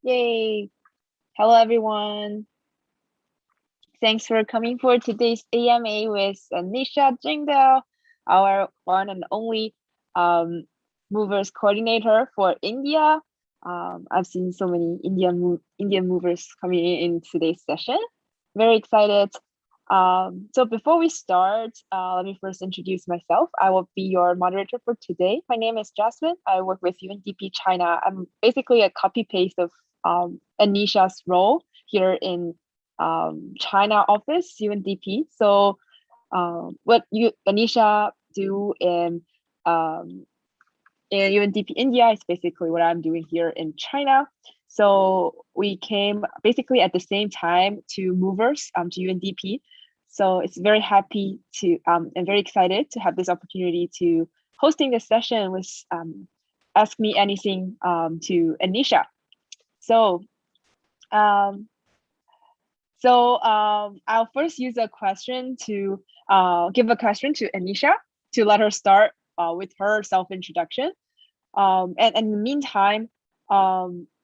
Yay! Hello, everyone. Thanks for coming for today's AMA with Anisha Jindal, our one and only um, movers coordinator for India. I've seen so many Indian movers coming in today's session. Very excited. So before we start, let me first introduce myself. I will be your moderator for today. My name is Jasmine. I work with UNDP China. I'm basically a copy paste of Anisha's role here in China office, UNDP. So what you Anisha do in UNDP India is basically what I'm doing here in China. So we came basically at the same time to movers to UNDP. So it's very happy to and very excited to have this opportunity to hosting this session with Ask Me Anything to Anisha. So um, I'll first use a question to give a question to Anisha to let her start with her self-introduction. And in the meantime,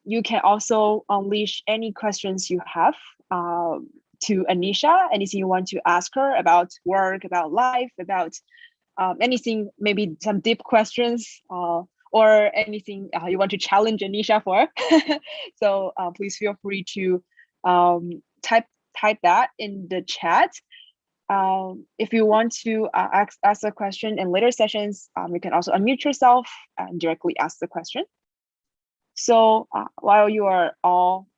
you can also unleash any questions you have to Anisha, anything you want to ask her about work, about life, about anything, maybe some deep questions or anything you want to challenge Anisha for. So please feel free to type that in the chat. If you want to ask a question in later sessions, you can also unmute yourself and directly ask the question. So while you are all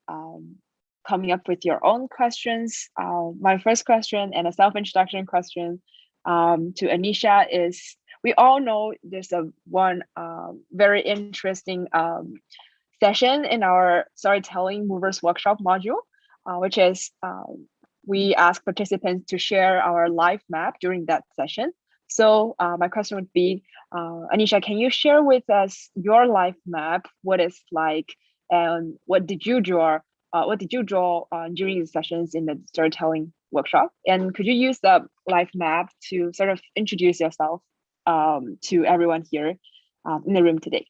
coming up with your own questions, my first question and a self-introduction question to Anisha is, we all know there's one very interesting session in our storytelling movers workshop module, which is we ask participants to share our life map during that session. So my question would be, Anisha, can you share with us your life map, what it's like, and what did you draw? During the sessions in the storytelling workshop? And could you use the life map to sort of introduce yourself to everyone here in the room today?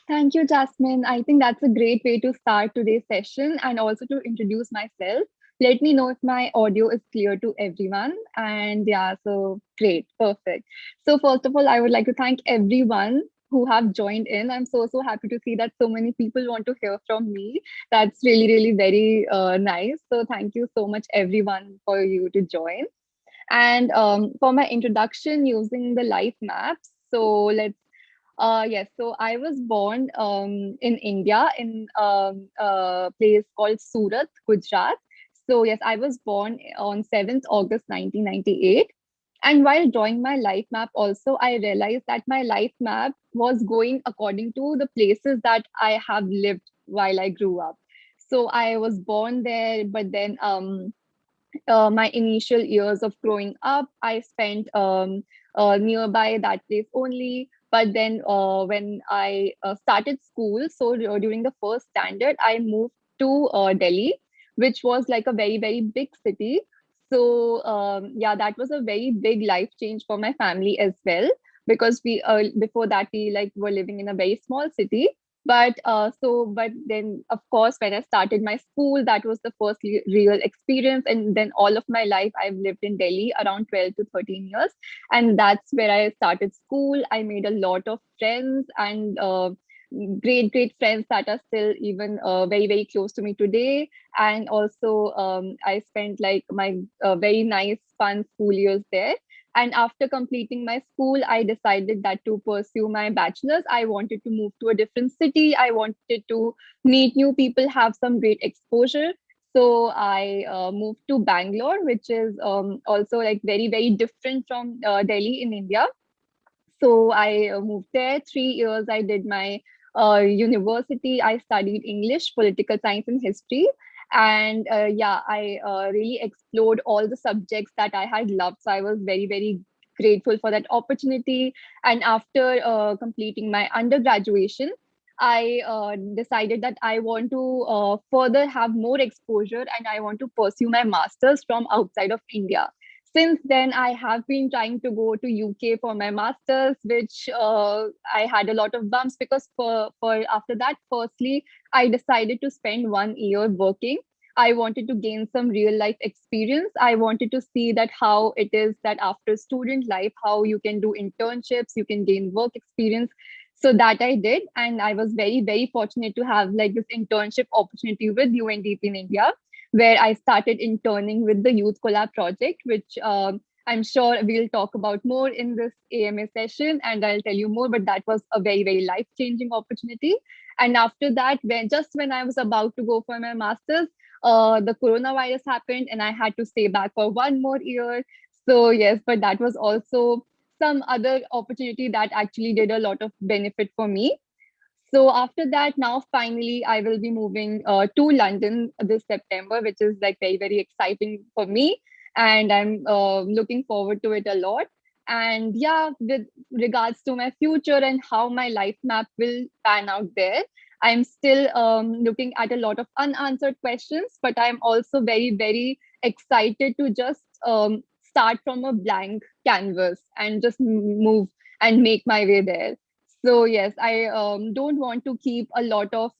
Thank you, Jasmine. I think that's a great way to start today's session and also to introduce myself. Let me know if my audio is clear to everyone. And yeah, so great, perfect. So first of all, I would like to thank everyone who have joined in. I'm so happy to see that so many people want to hear from me. That's really very nice. So thank you so much, everyone, for you to join. And for my introduction using the life maps, so yes, so I was born in India in a place called Surat, Gujarat. So yes, I was born on 7th August 1998. And while drawing my life map also, I realized that my life map was going according to the places that I have lived while I grew up. So I was born there, but then my initial years of growing up, I spent nearby that place only. But then when I started school, so during the first standard, I moved to Delhi, which was like a very big city. So yeah, that was a very big life change for my family as well, because we before that we like were living in a very small city. But then of course when I started my school, that was the first real experience, and then all of my life I've lived in Delhi around 12 to 13 years, and that's where I started school. I made a lot of friends, and great friends that are still even very close to me today. And also I spent like my very nice fun school years there. And after completing my school, I decided that to pursue my bachelor's, I wanted to move to a different city. I wanted to meet new people, have some great exposure. So I moved to Bangalore, which is also like very different from Delhi in India. So I moved there. 3 years I did my university. I studied English, political science, and history. And yeah, I really explored all the subjects that I had loved. So I was very grateful for that opportunity. And after completing my undergraduation, I decided that I want to further have more exposure, and I want to pursue my master's from outside of India. since then, I have been trying to go to UK for my masters, which I had a lot of bumps because for after that, firstly, I decided to spend 1 year working. I wanted to gain some real life experience. I wanted to see that how it is that after student life, how you can do internships, you can gain work experience. So that I did, and I was very fortunate to have like this internship opportunity with UNDP in India, where I started interning with the Youth Collab project, which I'm sure we'll talk about more in this AMA session, and I'll tell you more. But that was a very life changing opportunity. And after that, when I was about to go for my masters, the coronavirus happened, and I had to stay back for 1 more year. So yes, but that was also some other opportunity that actually did a lot of benefit for me. So after that, now finally, I will be moving to London this September, which is like very exciting for me, and I'm looking forward to it a lot. And yeah, with regards to my future and how my life map will pan out there, I'm still looking at a lot of unanswered questions, but I'm also very excited to just start from a blank canvas and just move and make my way there. So yes, I don't want to keep a lot of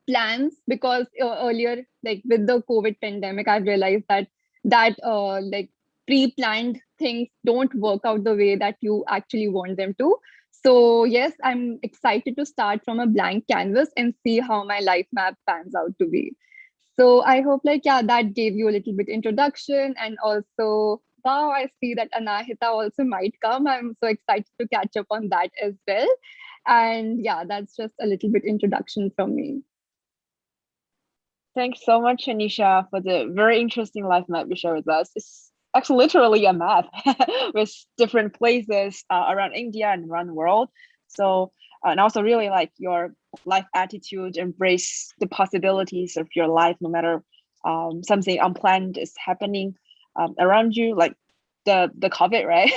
plans, because earlier, like with the COVID pandemic, I've realized that like pre-planned things don't work out the way that you actually want them to. So yes, I'm excited to start from a blank canvas and see how my life map pans out to be. So I hope, like, yeah, that gave you a little bit introduction. And also, wow, I see that Anahita also might come. I'm so excited to catch up on that as well. And yeah, that's just a little bit introduction from me. Thanks so much, Anisha, for the very interesting life map you share with us. It's actually literally a map with different places around India and around the world. So, and also really like your life attitude, embrace the possibilities of your life, no matter something unplanned is happening around you, like the COVID, right?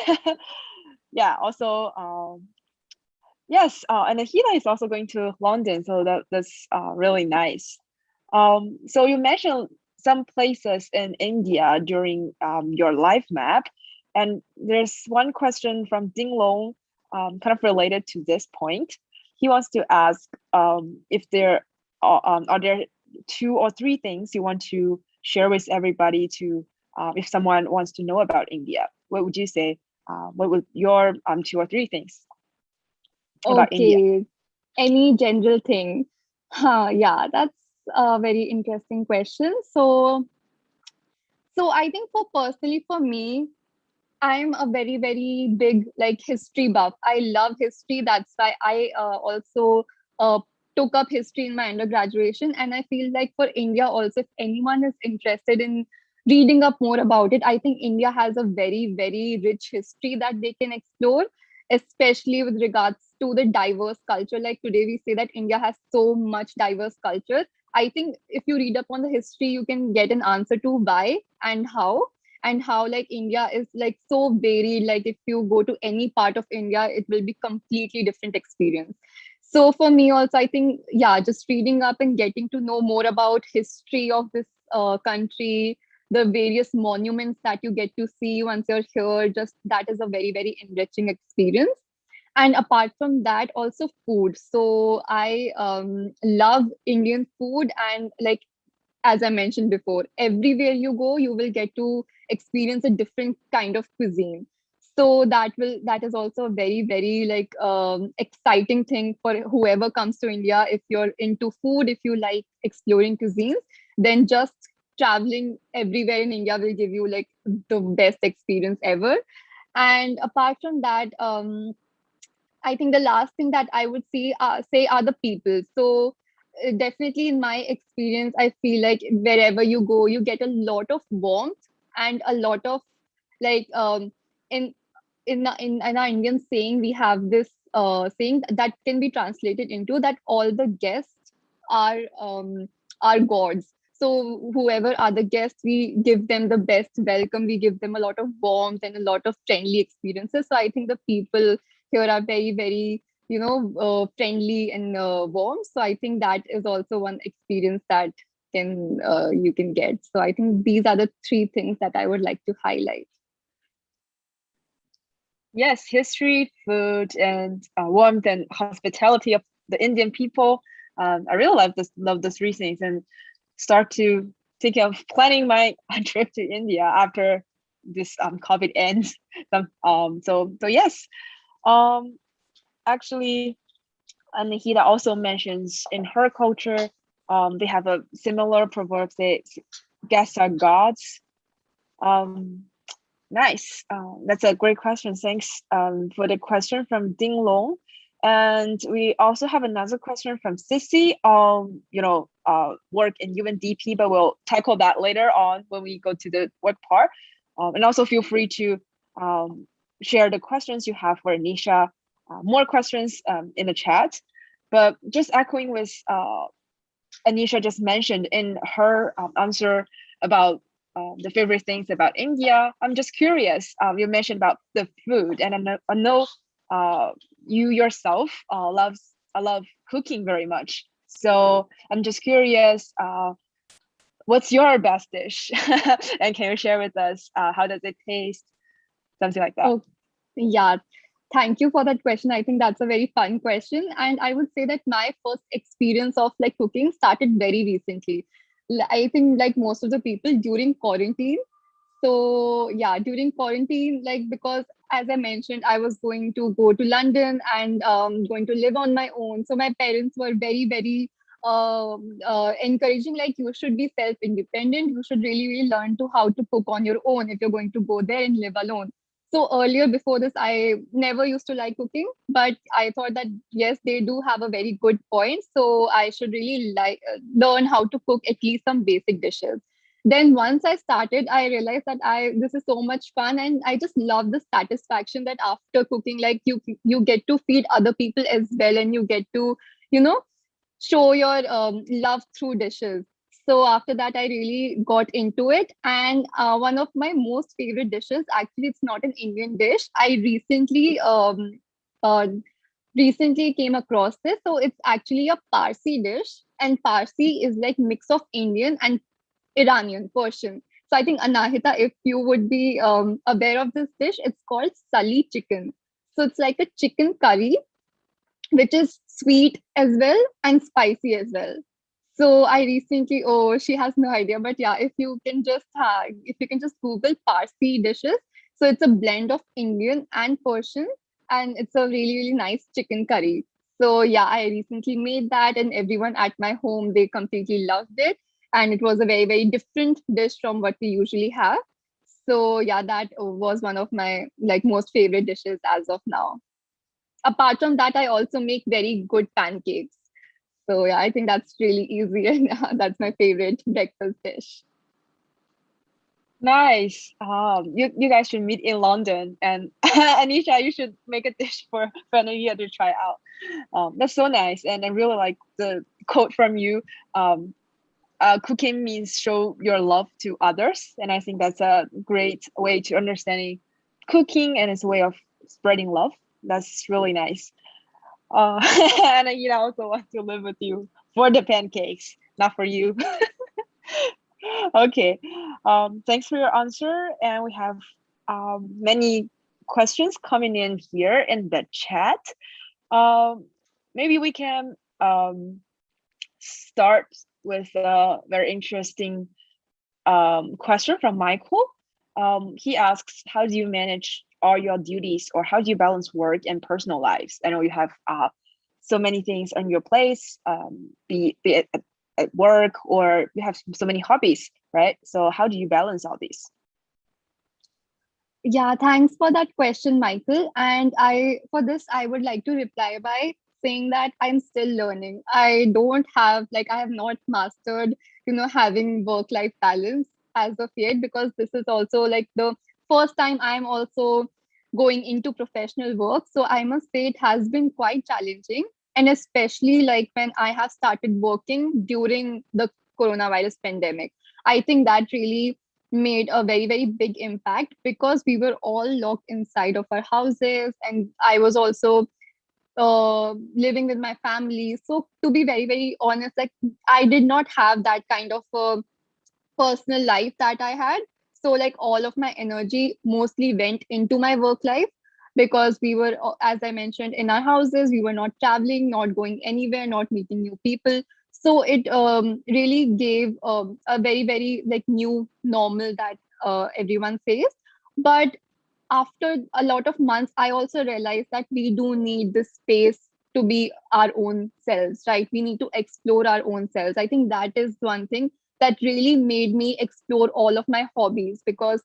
Yeah. Also, yes, and Hila is also going to London, so that's really nice. So you mentioned some places in India during your life map, and there's one question from Ding Long, kind of related to this point. He wants to ask if there are there 2 or 3 things you want to share with everybody to if someone wants to know about India. What would you say? What would your 2 or 3 things about India? Okay, any general thing? Huh, yeah, that's a very interesting question. So I think for personally for me, I'm a very big like history buff. I love history. That's why I also uh, took up history in my undergraduation. And I feel like for India also, if anyone is interested in reading up more about it, I think India has a very rich history that they can explore, especially with regards to the diverse culture. Like today, we say that India has so much diverse culture. I think if you read up on the history, you can get an answer to why and how like India is like so varied. Like if you go to any part of India, it will be completely different experience. So for me also, I think, yeah, just reading up and getting to know more about history of this country, the various monuments that you get to see once you're here, just that is a very enriching experience. And apart from that, also food. So I love Indian food, and like as I mentioned before, everywhere you go, you will get to experience a different kind of cuisine. So that is also a very like exciting thing for whoever comes to India. If you're into food, if you like exploring cuisines, then just traveling everywhere in India will give you like the best experience ever. And apart from that, I think the last thing that I would say are the people. So definitely in my experience, I feel like wherever you go, you get a lot of warmth and a lot of like in in our Indian saying, we have this saying that can be translated into that all the guests are gods. So whoever are the guests, we give them the best welcome. We give them a lot of warmth and a lot of friendly experiences. So I think the people here are very friendly and warm. So I think that is also one experience that you can get. So I think these are the three things that I would like to highlight. Yes, history, food, and warmth and hospitality of the Indian people. I really love those three things, and start to think of planning my trip to India after this COVID ends. So yes, um, actually, Nikita also mentions in her culture, they have a similar proverb. They guests are gods. Um, Nice. That's a great question. Thanks for the question from Ding Long. And we also have another question from Sissy on, work in UNDP, but we'll tackle that later on when we go to the work part. And also feel free to share the questions you have for Anisha, more questions in the chat. But just echoing with Anisha just mentioned in her answer about the favorite things about India. I'm just curious. You mentioned about the food, and I know you yourself love cooking very much. So I'm just curious. What's your best dish? And can you share with us how does it taste? Something like that. Oh, yeah. Thank you for that question. I think that's a very fun question. And I would say that my first experience of like cooking started very recently. I think like most of the people during quarantine. So yeah, during quarantine, like because as I mentioned, I was going to go to London and going to live on my own. So my parents were very encouraging, like you should be self-independent. You should really learn to how to cook on your own if you're going to go there and live alone. So earlier before this, I never used to like cooking, but I thought that yes, they do have a very good point. So I should really like learn how to cook at least some basic dishes. Then once I started, I realized that I this is so much fun, and I just love the satisfaction that after cooking, like you get to feed other people as well, and you get to you know show your love through dishes. So after that, I really got into it. And one of my most favorite dishes, actually, it's not an Indian dish. I uh, recently came across this. So it's actually a Parsi dish, and Parsi is like mix of Indian and Iranian, Persian. So I think Anahita, if you would be aware of this dish, it's called sali chicken. So it's like a chicken curry which is sweet as well and spicy as well. So I recently, oh, she has no idea, but yeah, if you can just Google Parsi dishes. So it's a blend of Indian and Persian, and it's a really nice chicken curry. So yeah, I recently made that, and everyone at my home they completely loved it, and it was a very different dish from what we usually have. So yeah, that was one of my like most favorite dishes as of now. Apart from that, I also make very good pancakes. So yeah, I think that's really easy, and that's my favorite breakfast dish. Nice. You guys should meet in London, and Anisha, you should make a dish for Anisha to try out. That's so nice, and I really like the quote from you. Cooking means show your love to others, and I think that's a great way to understanding cooking and its way of spreading love. That's really nice. And I also want to live with you for the pancakes, not for you. Okay. Thanks for your answer. And we have many questions coming in here in the chat. Um, Maybe we can start with a very interesting question from Michael. He asks, how do you manage all your duties, or how do you balance work and personal lives? I know you have so many things on your place, be it at work, or you have so many hobbies, right? So how do you balance all these? Yeah, thanks for that question, Michael. And for this, I would like to reply by saying that I'm still learning. I have not mastered, having work-life balance as of yet, because this is also like the first time I'm also going into professional work. So I must say it has been quite challenging. And especially like when I have started working during the coronavirus pandemic, I think that really made a very big impact, because we were all locked inside of our houses, and I was also living with my family. So to be very, very honest, like I did not have that kind of personal life that I had. So like all of my energy mostly went into my work life because we were, as I mentioned, in our houses. We were not traveling, not going anywhere, not meeting new people. So it really gave a very, very like new normal that everyone says. But after a lot of months, I also realized that we do need this space to be our own selves, right? We need to explore our own selves. I think that is one thing that really made me explore all of my hobbies, because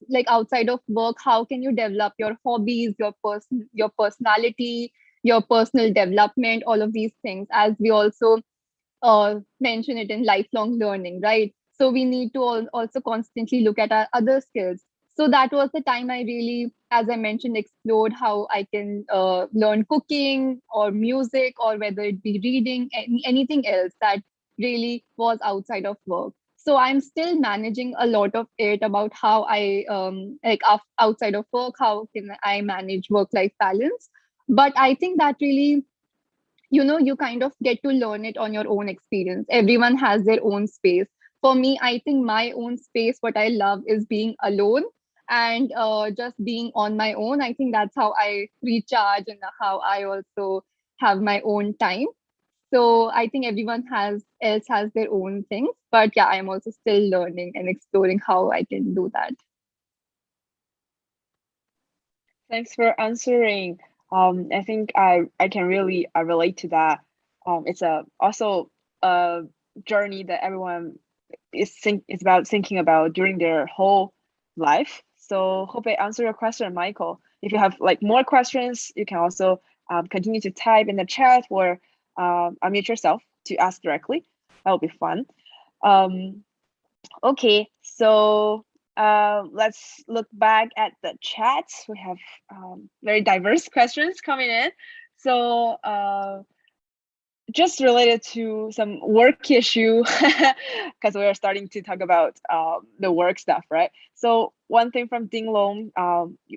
like outside of work, how can you develop your hobbies, your personality, your personal development, all of these things, as we also mention it in lifelong learning, right? So we need to also constantly look at our other skills. So that was the time I really, as I mentioned, explored how I can learn cooking or music, or whether it be reading, anything else that really was outside of work. So I'm still managing a lot of it about how I like outside of work, how can I manage work life balance. But I think that really, you kind of get to learn it on your own experience. Everyone has their own space. For me, I think my own space, what I love is being alone and just being on my own. I think that's how I recharge and how I also have my own time. So I think everyone has else has their own things, but yeah, I'm also still learning and exploring how I can do that. Thanks for answering. I think I can really relate to that. It's a also a journey that everyone is about thinking about during their whole life. So hope I answer your question, Michael. If you have like more questions, you can also continue to type in the chat or unmute yourself to ask directly. That will be fun. Um, Okay, so let's look back at the chat. We have very diverse questions coming in. So just related to some work issue, because we are starting to talk about the work stuff, right? So one thing from Ding Long,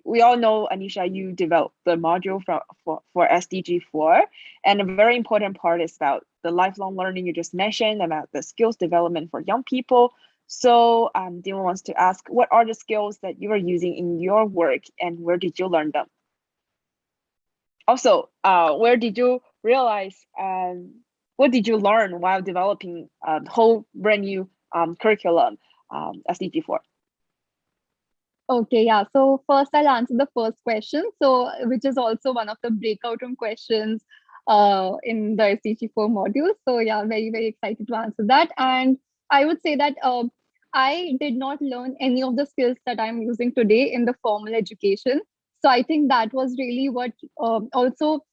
we all know, Anisha, you developed the module for SDG4, and a very important part is about the lifelong learning you just mentioned, about the skills development for young people. So Ding Long wants to ask, what are the skills that you are using in your work, and where did you learn them? Also, where did you realize, what did you learn while developing the whole brand new curriculum, SDG4? Okay, yeah. So first I'll answer the first question. So which is also one of the breakout room questions in the SDG4 module. So yeah, very, very excited to answer that. And I would say that I did not learn any of the skills that I'm using today in the formal education. So I think that was really what also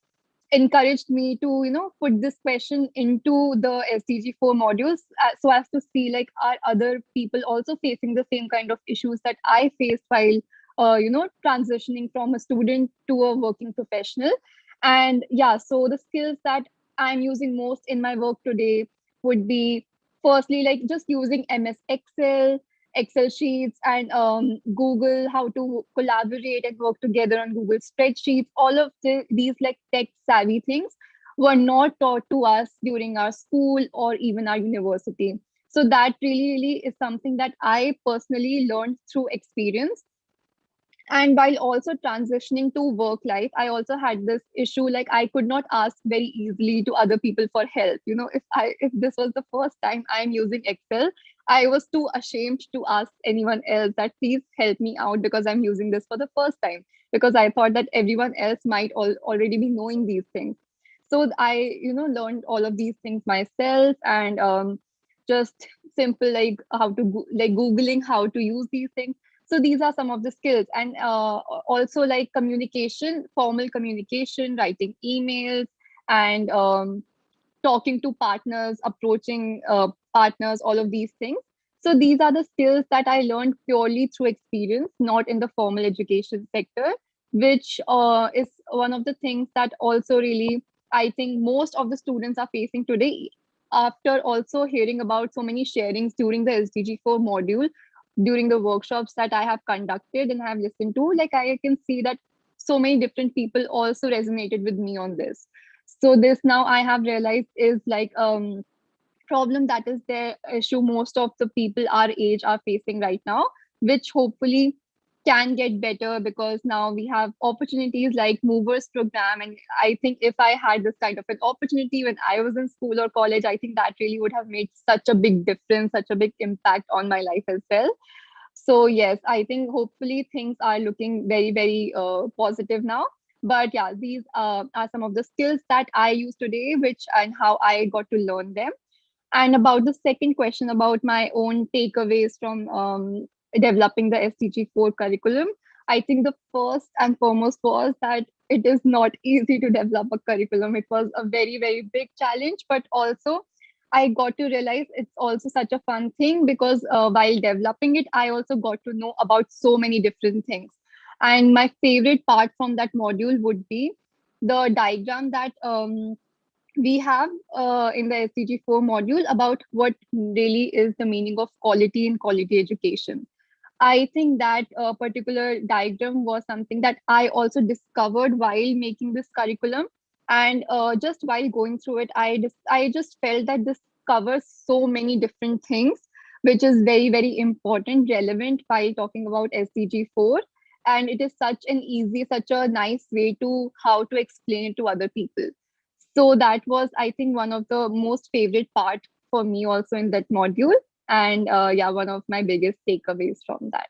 encouraged me to put this question into the SDG4 modules, so as to see like are other people also facing the same kind of issues that I faced while transitioning from a student to a working professional. And yeah, so the skills that I'm using most in my work today would be, firstly, like just using MS Excel, Excel sheets, and Google, how to collaborate and work together on Google spreadsheets. All of these like tech savvy things were not taught to us during our school or even our university. So that really, really is something that I personally learned through experience. And while also transitioning to work life, I also had this issue, like I could not ask very easily to other people for help. If this was the first time I'm using Excel, I was too ashamed to ask anyone else that please help me out because I'm using this for the first time, because I thought that everyone else might already be knowing these things. So I learned all of these things myself, and just simple like how to like googling how to use these things. So these are some of the skills. And also like communication, formal communication, writing emails, and talking to partners, approaching partners, all of these things. So these are the skills that I learned purely through experience, not in the formal education sector, which is one of the things that also really I think most of the students are facing today, after also hearing about so many sharings during the SDG4 module, during the workshops that I have conducted and have listened to. Like I can see that so many different people also resonated with me on this. So this now I have realized is like problem that is the issue most of the people our age are facing right now, which hopefully can get better because now we have opportunities like movers program. And I think if I had this kind of an opportunity when I was in school or college, I think that really would have made such a big difference, such a big impact on my life as well. So yes, I think hopefully things are looking very, very positive now. But yeah, these are some of the skills that I use today, which and how I got to learn them. And about the second question about my own takeaways from developing the SDG4 curriculum, I think the first and foremost was that it is not easy to develop a curriculum. It was a very, very big challenge, but also I got to realize it's also such a fun thing because while developing it, I also got to know about so many different things. And my favorite part from that module would be the diagram that we have in the SDG4 module about what really is the meaning of quality in quality education. I think that particular diagram was something that I also discovered while making this curriculum. And just while going through it, I just felt that this covers so many different things, which is very, very important, relevant while talking about SDG4. And it is such an easy, such a nice way to how to explain it to other people. So that was, I think, one of the most favorite part for me also in that module. And yeah, one of my biggest takeaways from that.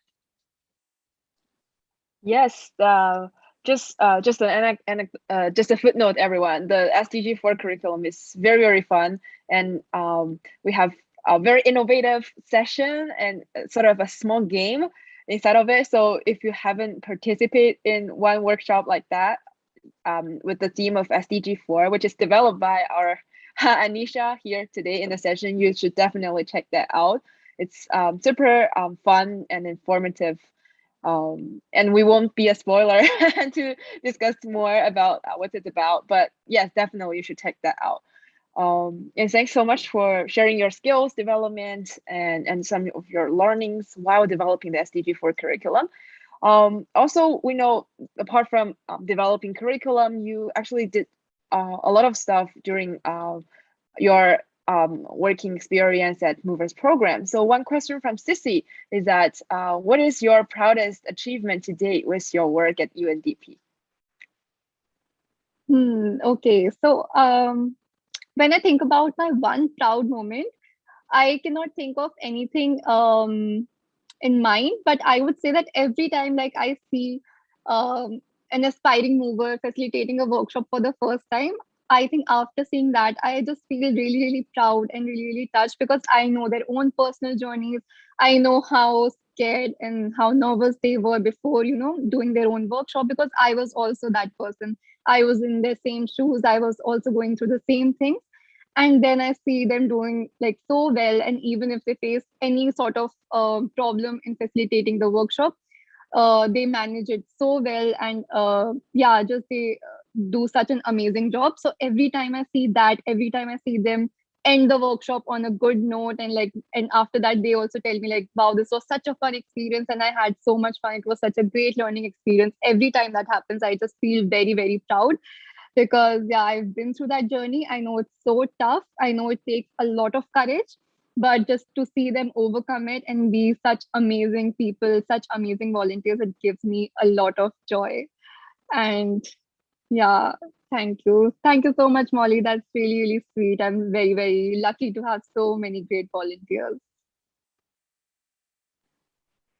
Yes, just a footnote, everyone. The SDG4 curriculum is very, very fun, and we have a very innovative session and sort of a small game inside of it. So if you haven't participated in one workshop like that, with the theme of SDG4, which is developed by our Anisha here today in the session, you should definitely check that out. It's super fun and informative. And we won't be a spoiler to discuss more about what it's about, but yes, definitely you should check that out. And thanks so much for sharing your skills development and some of your learnings while developing the SDG4 curriculum. Also, we know apart from developing curriculum, you actually did a lot of stuff during your working experience at Movers program. So one question from Sissy is that what is your proudest achievement to date with your work at UNDP? Okay, so when I think about my one proud moment, I cannot think of anything in mind, but I would say that every time like I see an aspiring mover facilitating a workshop for the first time, I think after seeing that, I just feel really, really proud and really, really touched because I know their own personal journeys. I know how scared and how nervous they were before, doing their own workshop because I was also that person. I was in their same shoes. I was also going through the same things, and then I see them doing like so well. And even if they face any sort of problem in facilitating the workshop, they manage it so well. And yeah, just they do such an amazing job. So every time I see that, every time I see them end the workshop on a good note, and after that they also tell me like, wow, this was such a fun experience and I had so much fun, it was such a great learning experience. Every time that happens, I just feel very, very proud because yeah, I've been through that journey. I know it's so tough. I know it takes a lot of courage, but just to see them overcome it and be such amazing people, such amazing volunteers, it gives me a lot of joy. And yeah, thank you. Thank you so much, Molly. That's really, really sweet. I'm very, very lucky to have so many great volunteers.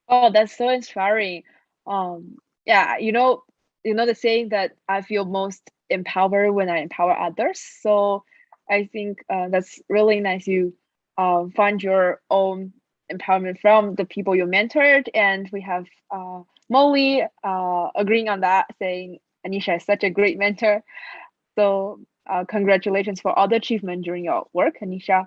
Oh, that's so inspiring. Yeah, you know the saying that I feel most empowered when I empower others. So I think that's really nice. You find your own empowerment from the people you mentored, and we have Molly agreeing on that, saying Anisha is such a great mentor. So congratulations for all the achievement during your work, Anisha.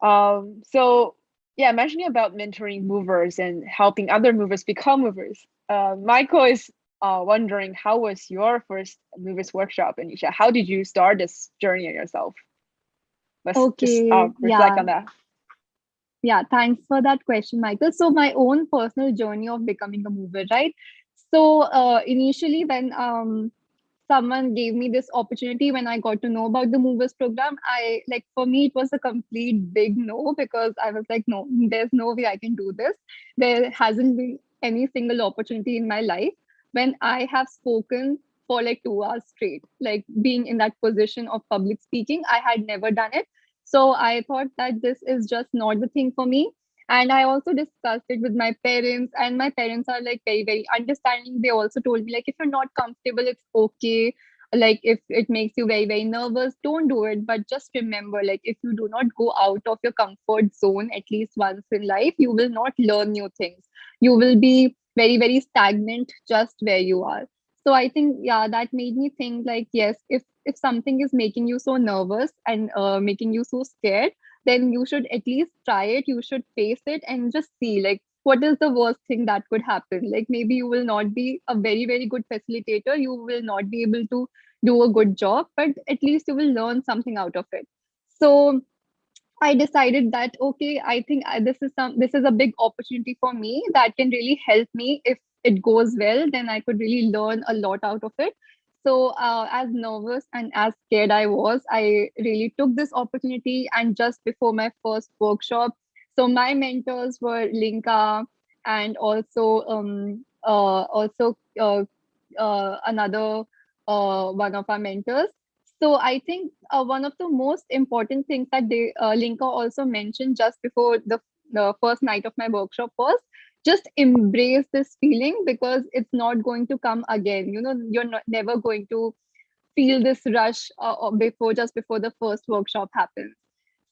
So yeah, mentioning about mentoring movers and helping other movers become movers. Michael is wondering how was your first movers workshop, Anisha? How did you start this journey yourself? Let's just Okay, reflect yeah. on that. Yeah, thanks for that question, Michael. So, my own personal journey of becoming a mover, right? So initially, when someone gave me this opportunity, when I got to know about the movers program, I like, for me it was a complete big no, because I was like, no, there's no way I can do this. There hasn't been any single opportunity in my life when I have spoken for like 2 hours straight, like being in that position of public speaking. I had never done it. So I thought that this is just not the thing for me. And I also discussed it with my parents, and my parents are like very, very understanding. They also told me, like, if you're not comfortable, it's okay. Like, if it makes you very, very nervous, don't do it. But just remember, like, if you do not go out of your comfort zone at least once in life, you will not learn new things. You will be very, very stagnant just where you are. So I think, yeah, that made me think, like, yes, if something is making you so nervous and making you so scared, then you should at least try it. You should face it and just see, like, what is the worst thing that could happen. Like, maybe you will not be a very, very good facilitator, you will not be able to do a good job, but at least you will learn something out of it. So I decided that, okay, I think this is a big opportunity for me that can really help me. If it goes well, then I could really learn a lot out of it. So as nervous and as scared I was, I really took this opportunity. And just before my first workshop, so my mentors were Linka, and also another one of our mentors. So I think one of the most important things that Linka also mentioned just before the first night of my workshop was just embrace this feeling, because it's not going to come again. You know, you're never going to feel this rush before the first workshop happens.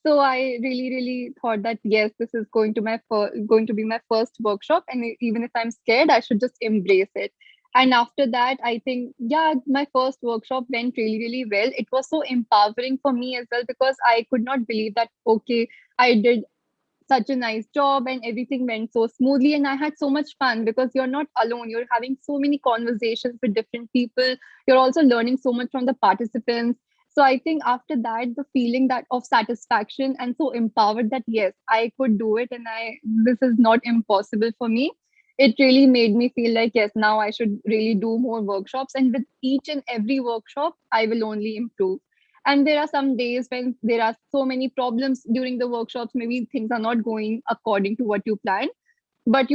So I really, really thought that, yes, this is going to be my first workshop, and even if I'm scared, I should just embrace it. And after that, I think, yeah, my first workshop went really, really well. It was so empowering for me as well, because I could not believe that, okay, I did such a nice job and everything went so smoothly, and I had so much fun, because you're not alone, you're having so many conversations with different people, you're also learning so much from the participants. So I think after that, the feeling that of satisfaction and so empowered that, yes, I could do it, and I this is not impossible for me, it really made me feel like, yes, now I should really do more workshops, and with each and every workshop I will only improve. And there are some days when there are so many problems during the workshops, maybe things are not going according to what you planned, but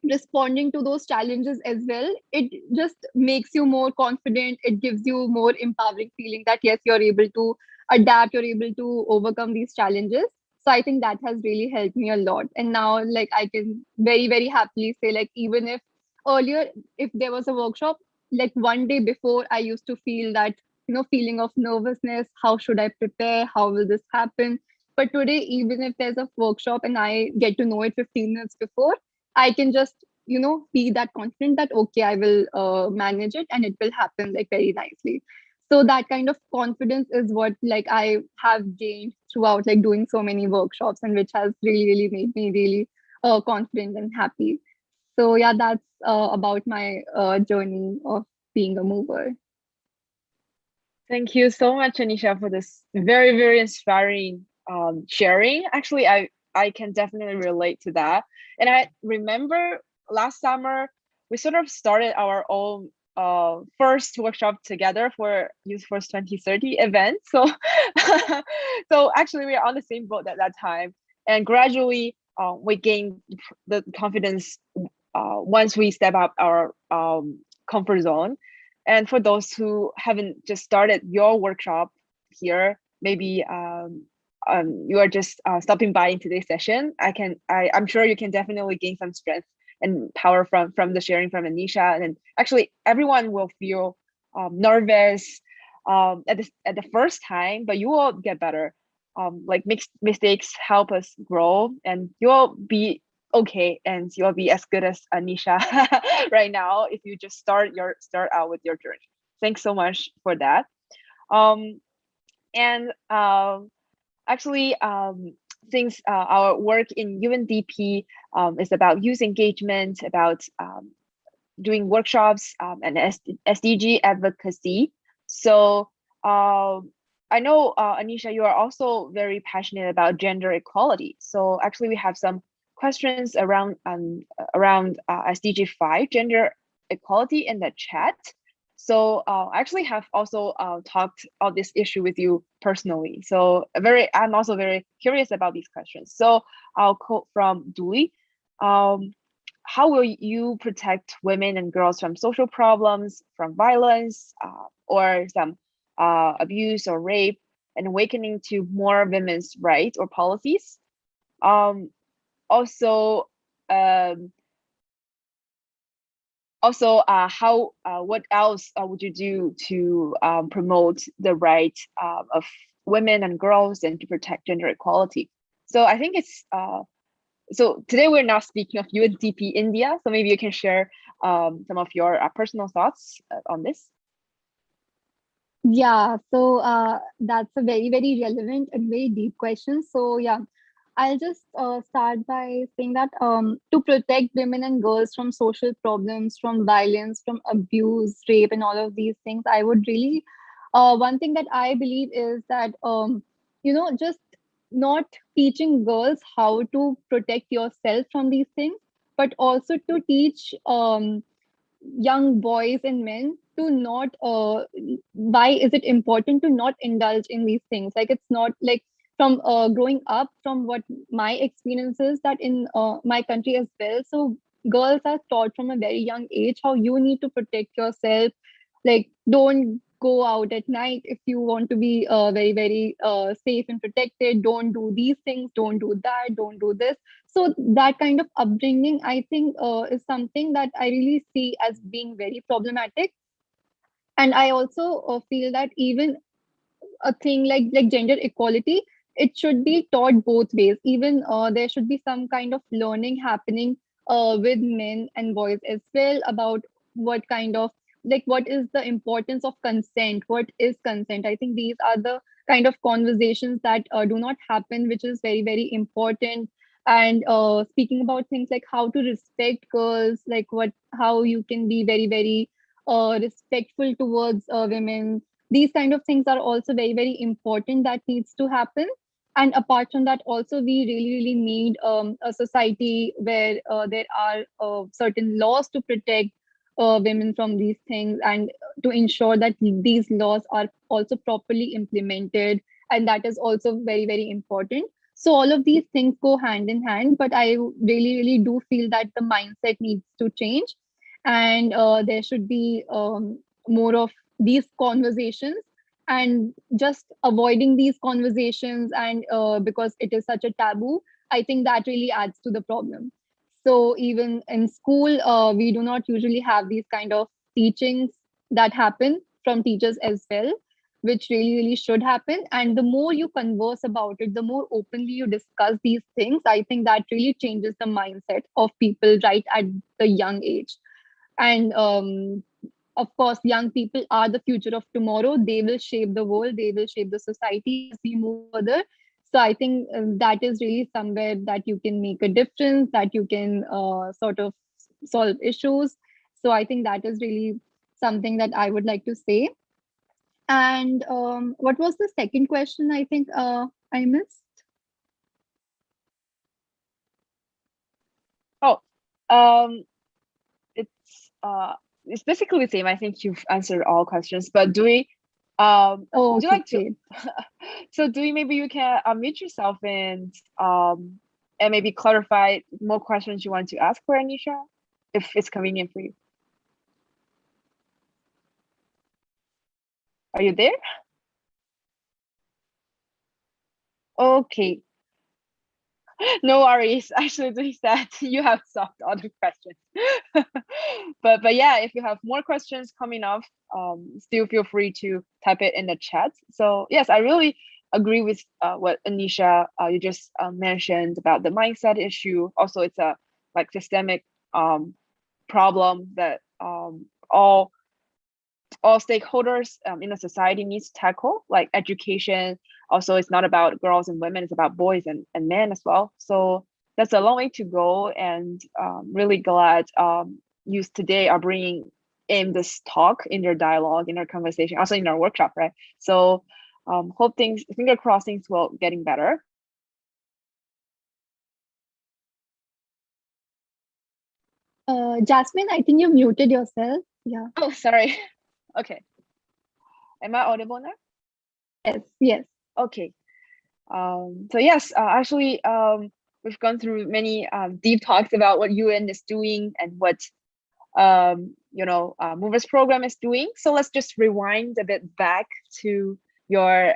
responding to those challenges as well, it just makes you more confident. It gives you more empowering feeling that, yes, you're able to adapt, you're able to overcome these challenges. So I think that has really helped me a lot. And now, like, I can very, very happily say, like, even if earlier, if there was a workshop, like one day before, I used to feel that, feeling of nervousness. How should I prepare? How will this happen? But today, even if there's a workshop and I get to know it 15 minutes before, I can just, be that confident that, okay, I will manage it and it will happen like very nicely. So that kind of confidence is what, like, I have gained throughout, like, doing so many workshops, and which has really, really made me really confident and happy. So yeah, that's about my journey of being a mover. Thank you so much, Anisha, for this very, very inspiring sharing. Actually, I can definitely relate to that. And I remember last summer we sort of started our own first workshop together for Youth Force 2030 event. So so actually we are on the same boat at that time. And gradually we gained the confidence once we step up our comfort zone. And for those who haven't just started your workshop here, maybe you are just stopping by in today's session, I'm sure you can definitely gain some strength and power from the sharing from Anisha. And actually, everyone will feel nervous at the first time, but you will get better. Like mistakes help us grow, and you will be okay, and you'll be as good as Anisha right now if you just start out with your journey. Thanks so much for that. Um, and actually, since our work in UNDP is about youth engagement, about doing workshops and SDG advocacy. So I know, Anisha, you are also very passionate about gender equality. So actually, we have some questions around SDG 5, gender equality in the chat. So I actually have also talked on this issue with you personally. So I'm also very curious about these questions. So I'll quote from Dewey. How will you protect women and girls from social problems, from violence, or some abuse or rape, and awakening to more women's rights or policies? Also, um, how what else would you do to promote the right of women and girls and to protect gender equality? So I think it's so today we're not speaking of UNDP India, so maybe you can share some of your personal thoughts on this. Yeah, so that's a very, very relevant and very deep question. So yeah, I'll just start by saying that to protect women and girls from social problems, from violence, from abuse, rape, and all of these things, I would really, one thing that I believe is that, just not teaching girls how to protect yourself from these things, but also to teach young boys and men to not why is it important to not indulge in these things, like it's not like from growing up, from what my experience is, that in my country as well, so girls are taught from a very young age how you need to protect yourself, like don't go out at night if you want to be very, very safe and protected, don't do these things, don't do that, don't do this. So that kind of upbringing, I think, is something that I really see as being very problematic. And I also feel that even a thing like gender equality, it should be taught both ways. Even there should be some kind of learning happening with men and boys as well about what kind of, like, what is the importance of consent, what is consent. I think these are the kind of conversations that do not happen, which is very, very important. And speaking about things like how to respect girls, like what, how you can be very, very respectful towards women, these kind of things are also very, very important that needs to happen. And apart from that, also we really, really need a society where there are certain laws to protect women from these things, and to ensure that these laws are also properly implemented, and that is also very, very important. So all of these things go hand in hand, but I really, really do feel that the mindset needs to change, and there should be more of these conversations, and just avoiding these conversations, and because it is such a taboo, I think that really adds to the problem. So even in school, we do not usually have these kind of teachings that happen from teachers as well, which really, really should happen. And the more you converse about it, the more openly you discuss these things, I think that really changes the mindset of people right at the young age. And of course, young people are the future of tomorrow. They will shape the world, they will shape the society as we move further. So I think that is really somewhere that you can make a difference, that you can sort of solve issues. So I think that is really something that I would like to say. And what was the second question? I think I missed. Oh, um, it's basically the same. I think you've answered all questions, but do we Oh, would you okay, like to great. so do we maybe you can unmute yourself and maybe clarify more questions you want to ask for Anisha, if it's convenient for you. Are you there? Okay. No worries. Actually, doing that, you have solved all the questions. But yeah, if you have more questions coming up, still feel free to type it in the chat. So yes, I really agree with what Anisha you just mentioned about the mindset issue. Also, it's a like systemic problem that all stakeholders in a society needs to tackle, like education. Also, it's not about girls and women, it's about boys and men as well. So that's a long way to go, and really glad you today are bringing in this talk in your dialogue, in our conversation, also in our workshop, right? So hope things, finger crossed, things will getting better. Jasmine, I think you muted yourself. Yeah. Oh, sorry. Okay. Am I audible now? Yes. Yes. Okay. So yes, actually, we've gone through many deep talks about what UN is doing and what Movers program is doing. So let's just rewind a bit back to your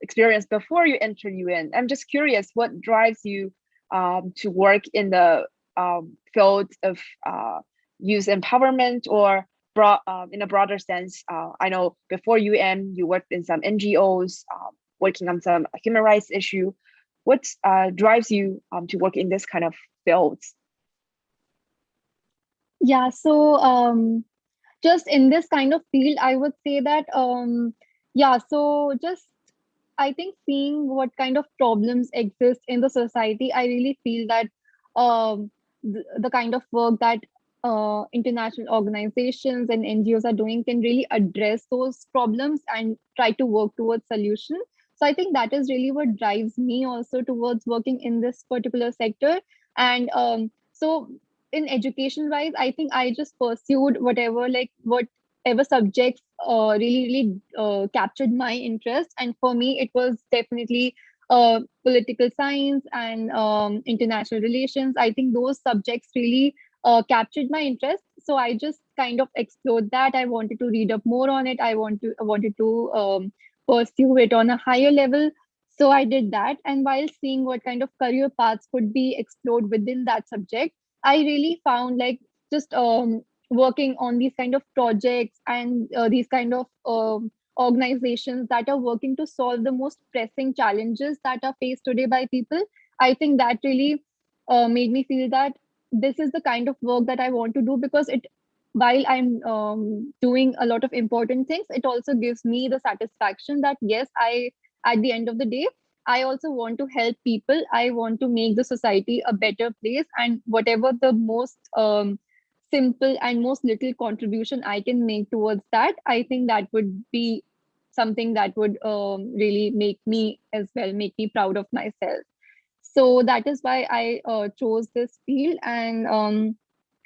experience before you entered UN. I'm just curious, what drives you to work in the field of youth empowerment, or in a broader sense? I know before UN, you worked in some NGOs, working on some human rights issue. What drives you to work in this kind of fields? Yeah. So, just in this kind of field, I would say that, yeah. So, just I think seeing what kind of problems exist in the society, I really feel that the kind of work that international organizations and NGOs are doing can really address those problems and try to work towards solution. So I think that is really what drives me also towards working in this particular sector. And so in education wise, I think I just pursued whatever subjects really captured my interest. And for me, it was definitely political science and international relations. I think those subjects really captured my interest. So I just kind of explored that. I wanted to read up more on it. I wanted to pursue it on a higher level. So I did that. And while seeing what kind of career paths could be explored within that subject, I really found like just working on these kind of projects and these kind of organizations that are working to solve the most pressing challenges that are faced today by people. I think that really made me feel that this is the kind of work that I want to do, because it while I'm doing a lot of important things, it also gives me the satisfaction that yes, I at the end of the day, I also want to help people. I want to make the society a better place, and whatever the most simple and most little contribution I can make towards that, I think that would be something that would really make me as well, make me proud of myself. So that is why I chose this field. And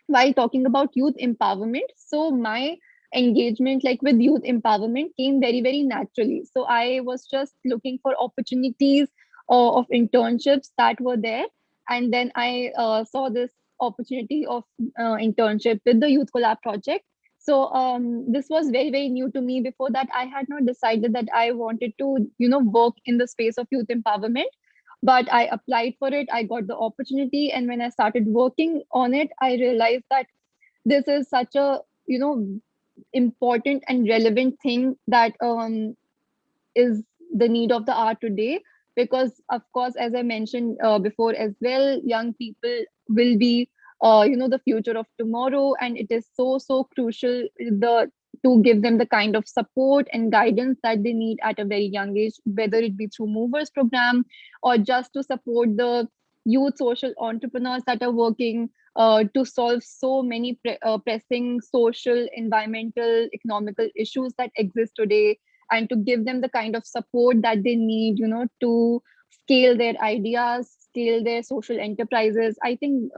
while talking about youth empowerment, so my engagement like with youth empowerment came very, very naturally. So I was just looking for opportunities of internships that were there. And then I saw this opportunity of internship with the Youth Collab project. So this was very, very new to me. Before that, I had not decided that I wanted to work in the space of youth empowerment, but I applied for it. I got the opportunity, and when I started working on it, I realized that this is such a important and relevant thing that is the need of the hour today. Because of course, as I mentioned before as well, young people will be the future of tomorrow, and it is so crucial the to give them the kind of support and guidance that they need at a very young age, whether it be through movers program or just to support the youth social entrepreneurs that are working to solve so many pressing social, environmental, economical issues that exist today, and to give them the kind of support that they need, to scale their ideas, scale their social enterprises. I think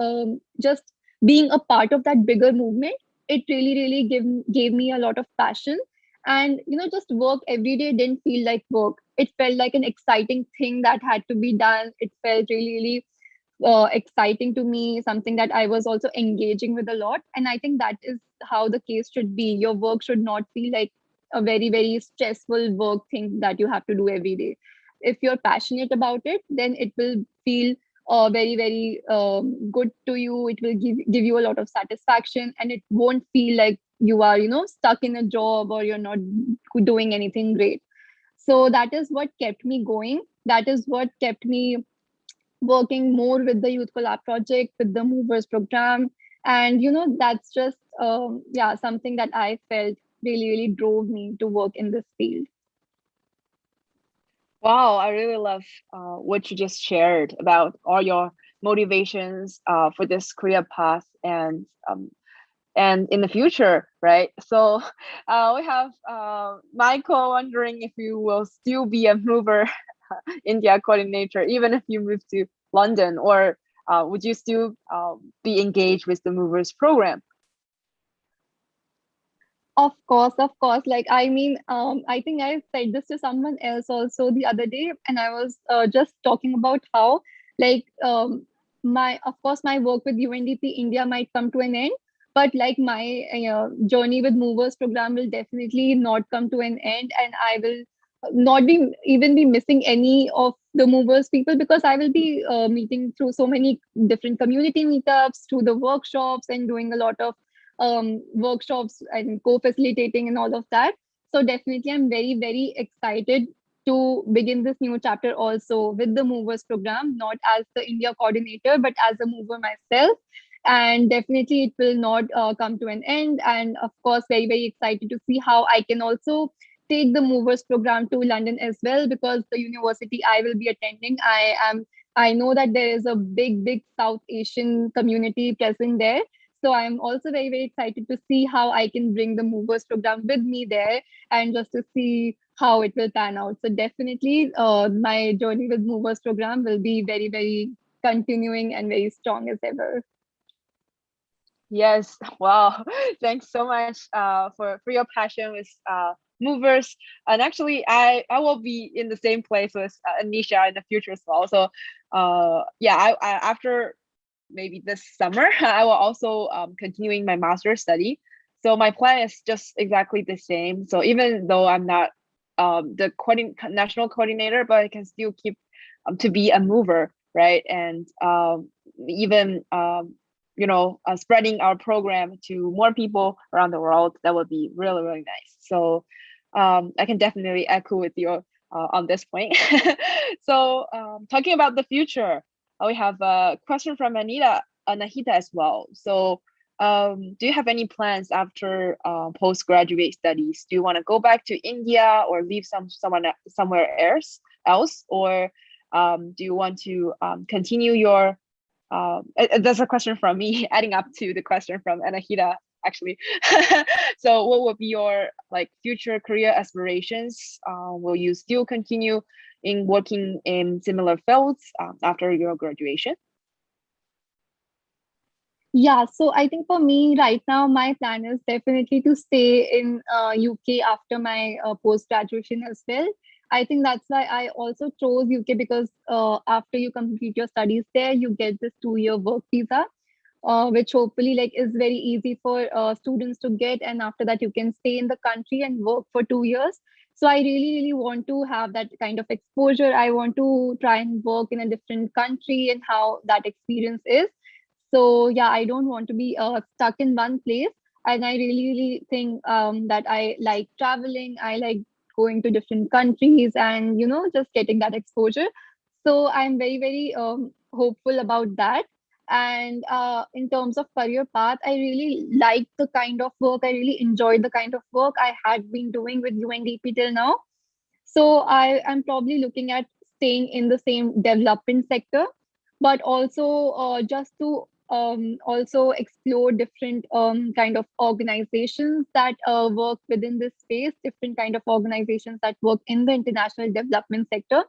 just being a part of that bigger movement, it really, really gave me a lot of passion. And just work every day didn't feel like work. It felt like an exciting thing that had to be done. It felt really, really exciting to me, something that I was also engaging with a lot. And I think that is how the case should be. Your work should not feel like a very, very stressful work thing that you have to do every day. If you're passionate about it, then it will feel very, very good to you. It will give you a lot of satisfaction, and it won't feel like you are, stuck in a job or you're not doing anything great. So that is what kept me going. That is what kept me working more with the Youth Collab project, with the Movers program. And, that's just, yeah, something that I felt really, really drove me to work in this field. Wow, I really love what you just shared about all your motivations for this career path, and in the future, right? So we have Michael wondering if you will still be a mover India coordinator, even if you move to London, or would you still be engaged with the movers program? Of course, of course. Like, I mean, I think I said this to someone else also the other day, and I was just talking about how, like, of course, my work with UNDP India might come to an end, but like my journey with Movers program will definitely not come to an end, and I will not be even be missing any of the Movers people, because I will be meeting through so many different community meetups, through the workshops, and doing a lot of workshops and co-facilitating and all of that. So definitely, I'm very, very excited to begin this new chapter also with the Movers program, not as the India coordinator, but as a mover myself. And definitely, it will not come to an end. And of course, very, very excited to see how I can also take the Movers program to London as well, because the university I will be attending, I know that there is a big, big South Asian community present there. So I'm also very, very excited to see how I can bring the Movers program with me there, and just to see how it will pan out. So definitely, my journey with Movers program will be very, very continuing and very strong as ever. Yes, wow. Thanks so much for your passion with movers. And actually, I will be in the same place with Anisha in the future as well. So yeah, I after maybe this summer, I will also continuing my master's study. So my plan is just exactly the same. So even though I'm not the national coordinator, but I can still keep to be a mover, right? And even spreading our program to more people around the world, that would be really, really nice. So I can definitely echo with you on this point. So talking about the future, we have a question from Anahita as well. So do you have any plans after postgraduate studies? Do you want to go back to India or leave somewhere else, or do you want to continue your that's a question from me adding up to the question from Anahita actually. So what would be your like future career aspirations? Will you still continue in working in similar fields after your graduation? Yeah, so I think for me right now, my plan is definitely to stay in UK after my post graduation as well. I think that's why I also chose UK, because after you complete your studies there, you get this 2-year work visa, which hopefully like is very easy for students to get. And after that, you can stay in the country and work for 2 years. So I really, really want to have that kind of exposure. I want to try and work in a different country and how that experience is. So yeah, I don't want to be stuck in one place. And I really, really think that I like traveling. I like going to different countries and, just getting that exposure. So I'm very, very hopeful about that. And in terms of career path, I really like the kind of work. I really enjoyed the kind of work I had been doing with UNDP till now. So I am probably looking at staying in the same development sector, but also just to also explore different kind of organizations that work within this space, different kind of organizations that work in the international development sector.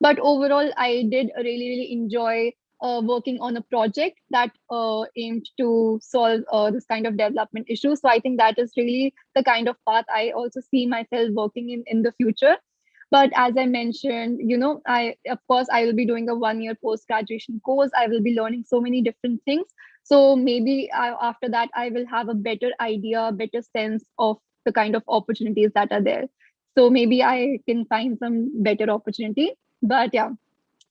But overall, I did really, really enjoy working on a project that aimed to solve this kind of development issue. So I think that is really the kind of path I also see myself working in the future. But as I mentioned, I of course I will be doing a 1-year post graduation course. I will be learning so many different things. So maybe after that, I will have a better idea, better sense of the kind of opportunities that are there. So maybe I can find some better opportunity. But yeah,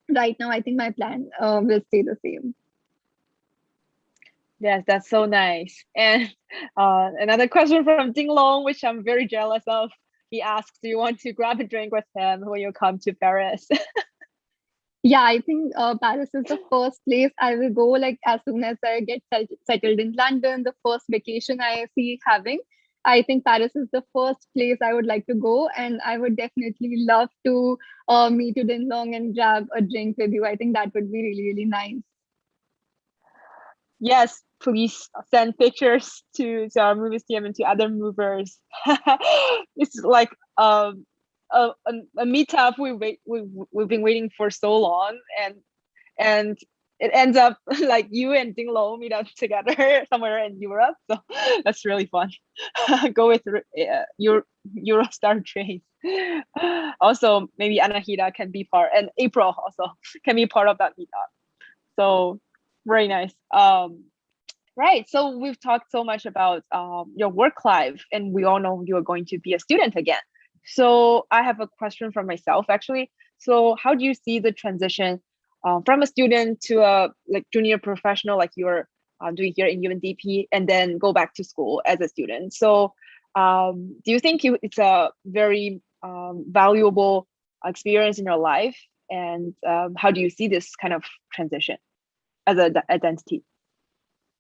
right now I think my plan will stay the same. Yes, that's so nice. And another question from Ding Long, which I'm very jealous of. He asks, do you want to grab a drink with him when you come to Paris? Yeah, I think Paris is the first place I will go, like as soon as I get settled in London, the first vacation I see having. I think Paris is the first place I would like to go, and I would definitely love to meet you Din Long and grab a drink with you. I think that would be really, really nice. Yes, please send pictures to our movie team and to other movers. It's like a meetup we've been waiting for so long, and it ends up like you and Dinglo meet up together somewhere in Europe. So that's really fun. Go with Eurostar trains. Also, maybe Anahita can be part, and April also can be part of that meetup. So very nice. Right. So we've talked so much about your work life, and we all know you're going to be a student again. So I have a question for myself, actually. So how do you see the transition from a student to a like junior professional, like you're doing here in UNDP, and then go back to school as a student? So do you think it's a very valuable experience in your life? And how do you see this kind of transition as an identity?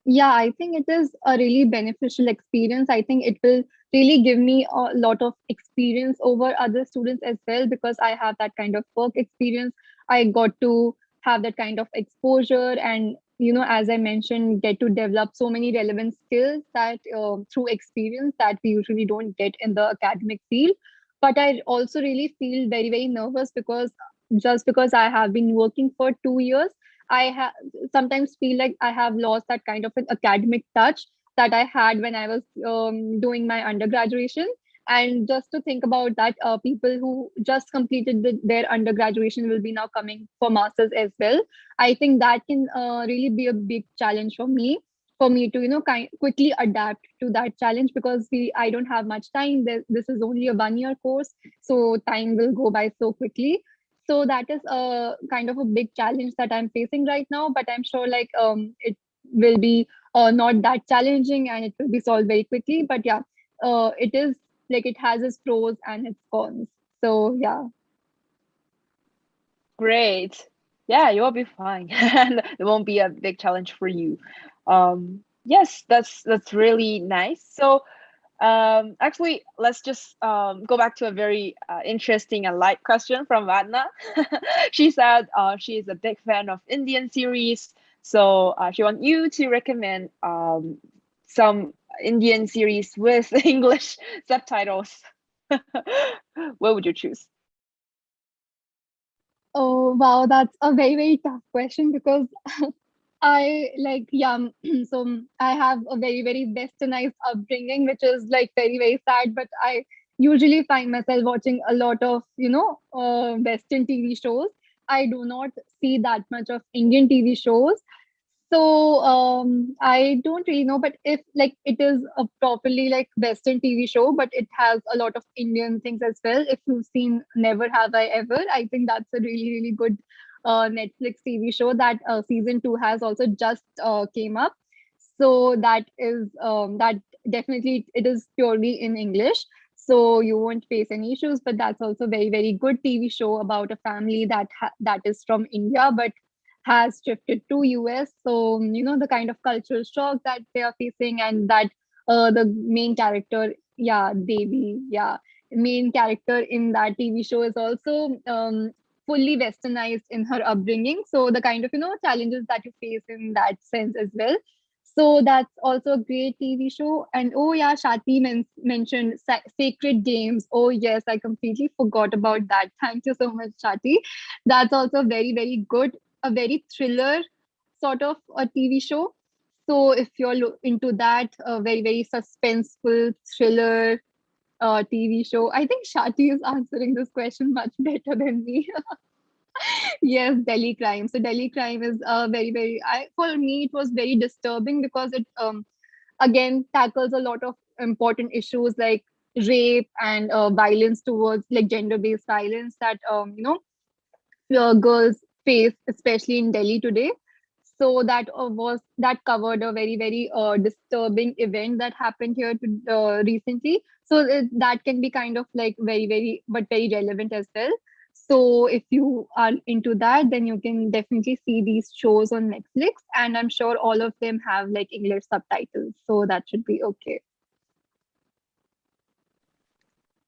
Yeah, I think it is a really beneficial experience. I think it will really give me a lot of experience over other students as well, because I have that kind of work experience. I got to have that kind of exposure, and as I mentioned, get to develop so many relevant skills that through experience that we usually don't get in the academic field. But I also really feel very, very nervous, because just because I have been working for 2 years, I have sometimes feel like I have lost that kind of an academic touch that I had when I was doing my undergraduation. And just to think about that, people who just completed their undergraduation will be now coming for masters as well. I think that can really be a big challenge for me to quickly adapt to that challenge, because I don't have much time. This is only a 1 year course, so time will go by so quickly. So that is a kind of a big challenge that I'm facing right now, but I'm sure like it will be not that challenging, and it will be solved very quickly. But yeah, it is like it has its pros and its cons. So yeah. Great. Yeah, you'll be fine. And it won't be a big challenge for you. Yes, that's really nice. So actually, let's just go back to a very interesting and light question from Vadna. She said she is a big fan of Indian series. So she wants you to recommend some Indian series with English subtitles. What would you choose? Oh wow, that's a very, very tough question, because I like, yeah, so I have a very, very westernized upbringing, which is like very, very sad. But I usually find myself watching a lot of, Western TV shows. I do not see that much of Indian TV shows. So I don't really know, but if like it is a properly like Western TV show, but it has a lot of Indian things as well. If you've seen Never Have I Ever, I think that's a really, really good Netflix TV show that season 2 has also just came up. So that definitely it is purely in English. So you won't face any issues, but that's also very, very good TV show about a family that is from India, but has shifted to US. So, the kind of cultural shock that they are facing, and that the main character, yeah, Devi, yeah, main character in that TV show is also fully westernized in her upbringing. So the kind of, challenges that you face in that sense as well. So that's also a great TV show. And oh yeah, Shati mentioned Sacred Games. Oh yes, I completely forgot about that. Thank you so much, Shati. That's also very, very good, a very thriller sort of a TV show. So if you're into that, a very, very suspenseful thriller TV show, I think Shati is answering this question much better than me. Yes, Delhi Crime. So Delhi Crime is very, very. For me, it was very disturbing, because it again tackles a lot of important issues like rape and violence towards like gender-based violence that girls face, especially in Delhi today. So that covered a very, very disturbing event that happened here recently. So that can be kind of like very, very, but very relevant as well. So if you are into that, then you can definitely see these shows on Netflix, and I'm sure all of them have like English subtitles, so that should be okay.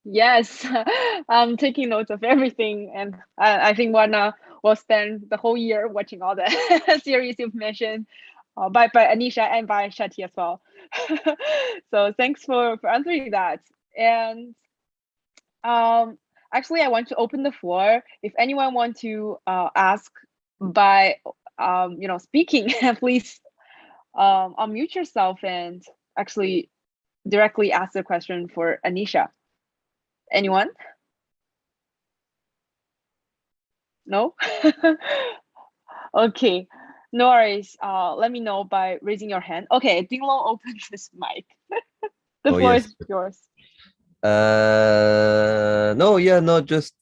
Yes, I'm taking notes of everything, and I think Wana will spend the whole year watching all the series you've mentioned, by Anisha and by Shati as well. So thanks for answering that. And um, actually, I want to open the floor. If anyone want to ask by speaking, please unmute yourself and actually directly ask the question for Anisha. Anyone? No? Okay. No worries. Let me know by raising your hand. Okay, Dinglong opened this mic. The Oh, floor yes. is yours. No, yeah, no, just,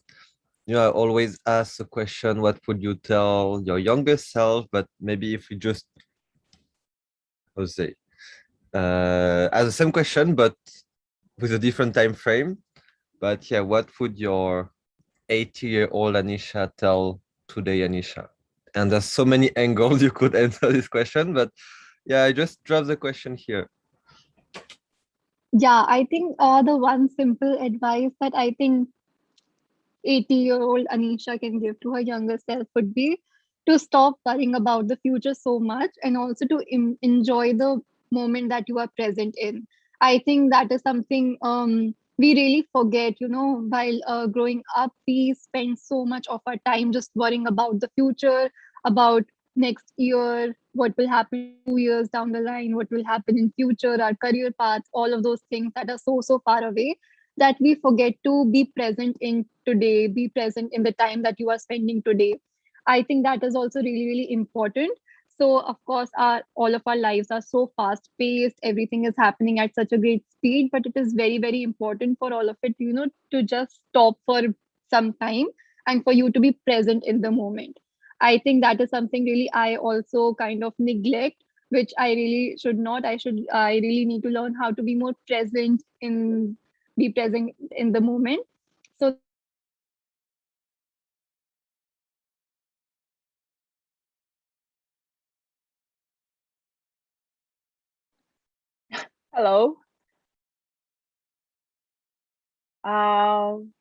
I always ask the question, what would you tell your younger self? But maybe if we just, how to say, as the same question, but with a different time frame. But yeah, what would your 80-year-old Anisha tell today, Anisha? And there's so many angles you could answer this question, but yeah, I just dropped the question here. Yeah, I think the one simple advice that I think 80-year-old Anisha can give to her younger self would be to stop worrying about the future so much and also to enjoy the moment that you are present in. I think that is something we really forget, while growing up, we spend so much of our time just worrying about the future, about next year, what will happen 2 years down the line, what will happen in future, our career paths, all of those things that are so far away that we forget to be present in today, be present in the time that you are spending today. I think that is also really, really important. So, of course, all of our lives are so fast paced, everything is happening at such a great speed, but it is very, very important for all of it, to just stop for some time and for you to be present in the moment. I think that is something really I also kind of neglect, which I really should not. I really need to learn how to be more present in be present in the moment. So that is something that I would tell my younger self. Hello. Um,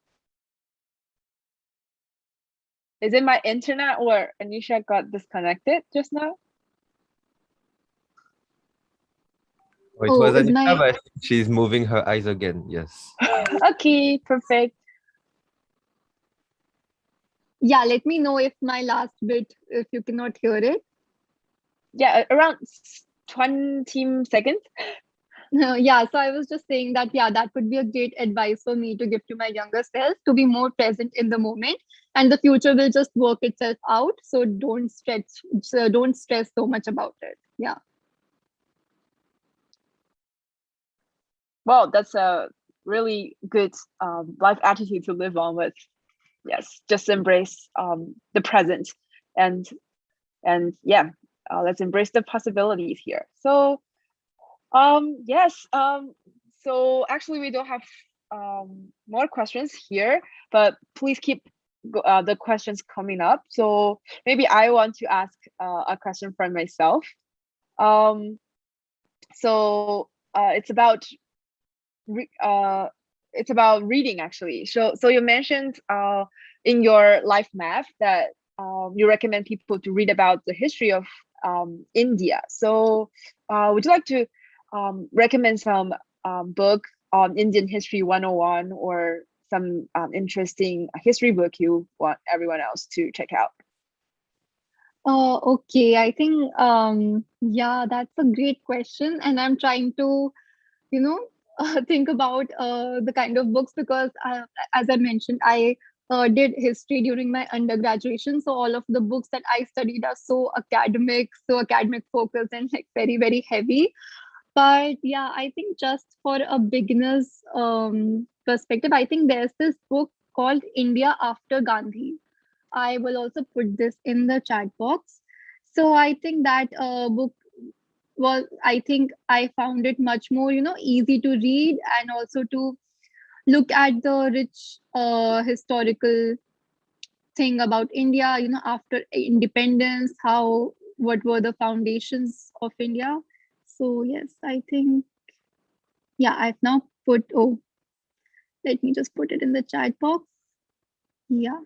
is it my internet or Anisha got disconnected just now? Oh, it was Oh, is Anisha, my but I think she's moving her eyes again. Yes. Okay, perfect. yeah, let me know if my last bit, if you cannot hear it. Yeah, around 20 seconds. Yeah, so I was just saying that, yeah, that would be a great advice for me to give to my younger self to be more present in the moment, and the future will just work itself out. So don't stress so much about it. Yeah. Well, that's a really good life attitude to live on with. Yes, just embrace the present and yeah, let's embrace the possibilities here. So yes, so actually we don't have more questions here, but please keep the questions coming up. So maybe I want to ask a question for myself. Um, so re- uh, it's about reading actually. So you mentioned in your life map that you recommend people to read about the history of India. So would you like to recommend some book on Indian history 101 or some interesting history book you want everyone else to check out? Okay. I think, yeah, that's a great question. And I'm trying to, you know, think about the kind of books because, as I mentioned, I did history during my undergraduation. So all of the books that I studied are so academic focused and like very, very heavy. But yeah, I think just for a beginner's perspective, I think there's this book called India After Gandhi. I will also put this in the chat box. So I think that book was, I think I found it much more, easy to read and also to look at the rich historical thing about India, after independence, what were the foundations of India. So yes, I think, yeah, I've now let me just put it in the chat box. Yeah.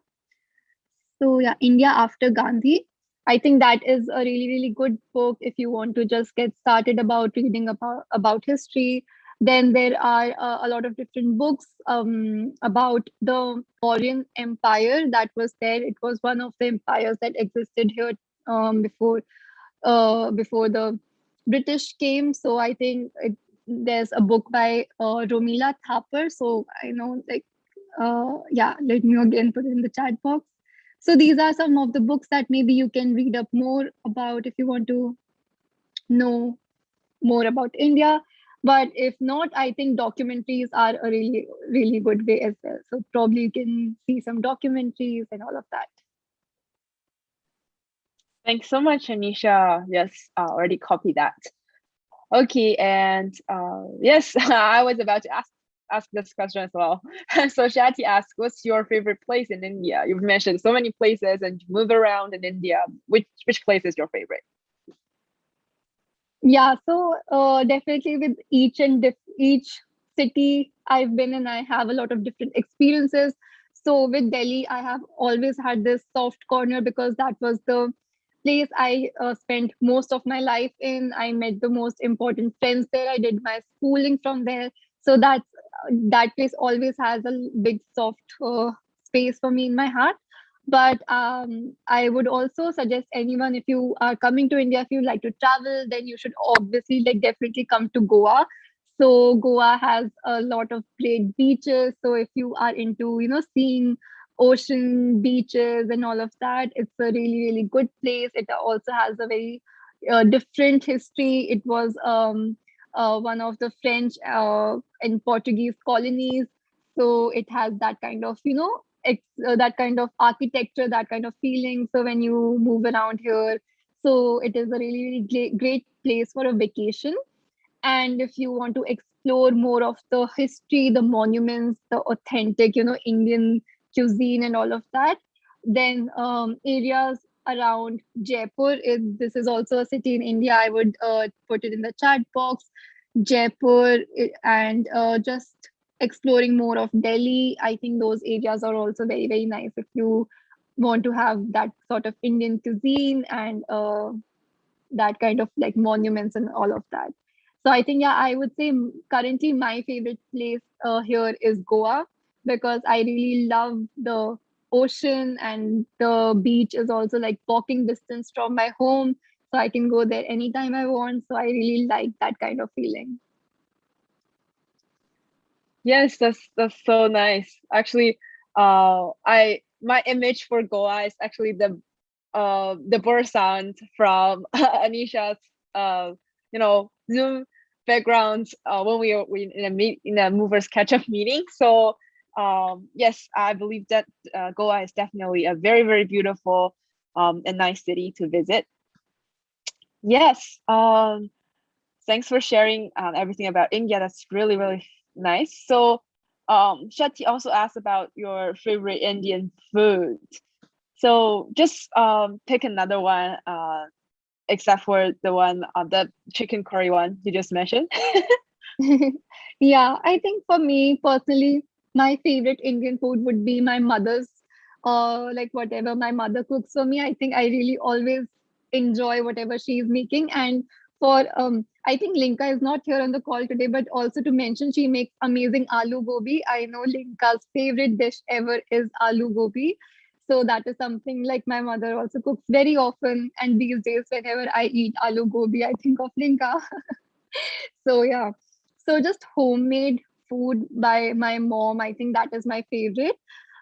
So yeah, India After Gandhi. I think that is a really, really good book if you want to just get started about reading about history. Then there are a lot of different books about the Mauryan Empire that was there. It was one of the empires that existed here before the British came. So I think there's a book by Romila Thapar. So I know, like, yeah, let me again put it in the chat box. So these are some of the books that maybe you can read up more about if you want to know more about India. But if not, I think documentaries are a really, really good way as well. So probably you can see some documentaries and all of that. Thanks so much, Anisha. Yes, I already copied that. Okay, and yes, I was about to ask this question as well. So Shati asks, what's your favorite place in India? You've mentioned so many places and you move around in India. Which place is your favorite? Yeah, so definitely with each city I've been in, I have a lot of different experiences. So with Delhi, I have always had this soft corner because that was the place I spent most of my life in. I met the most important friends there. I did my schooling from there. So that place always has a big soft space for me in my heart. But I would also suggest anyone, if you are coming to India, if you like to travel, then you should obviously, like, definitely come to Goa. So Goa has a lot of great beaches. So if you are into, seeing ocean, beaches, and all of that, it's a really, really good place. It also has a very different history. It was one of the French and Portuguese colonies. So it has that kind of, that kind of architecture, that kind of feeling. So when you move around here, so it is a really, really great place for a vacation. And if you want to explore more of the history, the monuments, the authentic, Indian cuisine and all of that, then areas around Jaipur this is also a city in India. I would put it in the chat box. Jaipur, and just exploring more of Delhi. I think those areas are also very, very nice if you want to have that sort of Indian cuisine and that kind of like monuments and all of that. So I think, yeah, I would say currently my favorite place here is Goa, because I really love the ocean, and the beach is also like walking distance from my home. So I can go there anytime I want. So I really like that kind of feeling. Yes, that's so nice. Actually, I my image for Goa is actually the bird sound from Anisha's Zoom background when we in a movers catch up meeting. So yes, I believe that Goa is definitely a very, very beautiful and nice city to visit. Yes, thanks for sharing everything about India. That's really, really nice. So Shati also asked about your favorite Indian food. So just pick another one, except for the chicken curry one you just mentioned. Yeah, I think for me personally, my favorite Indian food would be my mother's, like whatever my mother cooks for me. I think I really always enjoy whatever she's making. And for I think Linka is not here on the call today, but also to mention, she makes amazing aloo gobi. I know Linka's favorite dish ever is aloo gobi. So that is something like my mother also cooks very often. And these days, whenever I eat aloo gobi, I think of Linka. So yeah, so just homemade food by my mom, I think that is my favorite.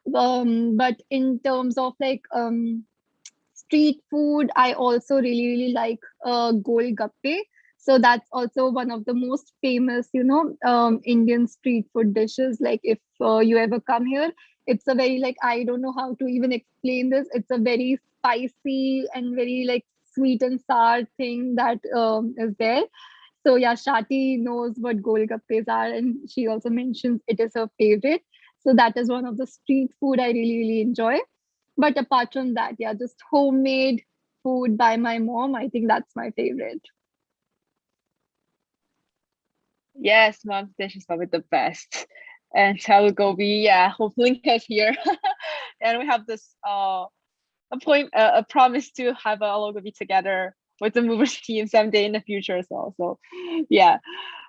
But in terms of like street food, I also really, really like gol gappe. So that's also one of the most famous, Indian street food dishes. Like if you ever come here, it's a very, like, I don't know how to even explain this. It's a very spicy and very like sweet and sour thing that is there. So yeah, Shati knows what golgappes are, and she also mentions it is her favorite. So that is one of the street food I really, really enjoy. But apart from that, yeah, just homemade food by my mom, I think that's my favorite. Yes, mom's dish is probably the best. And Talu Gobi, yeah, hopefully is here. And we have this a promise to have a Gobi together with the movers team someday in the future as well. So yeah,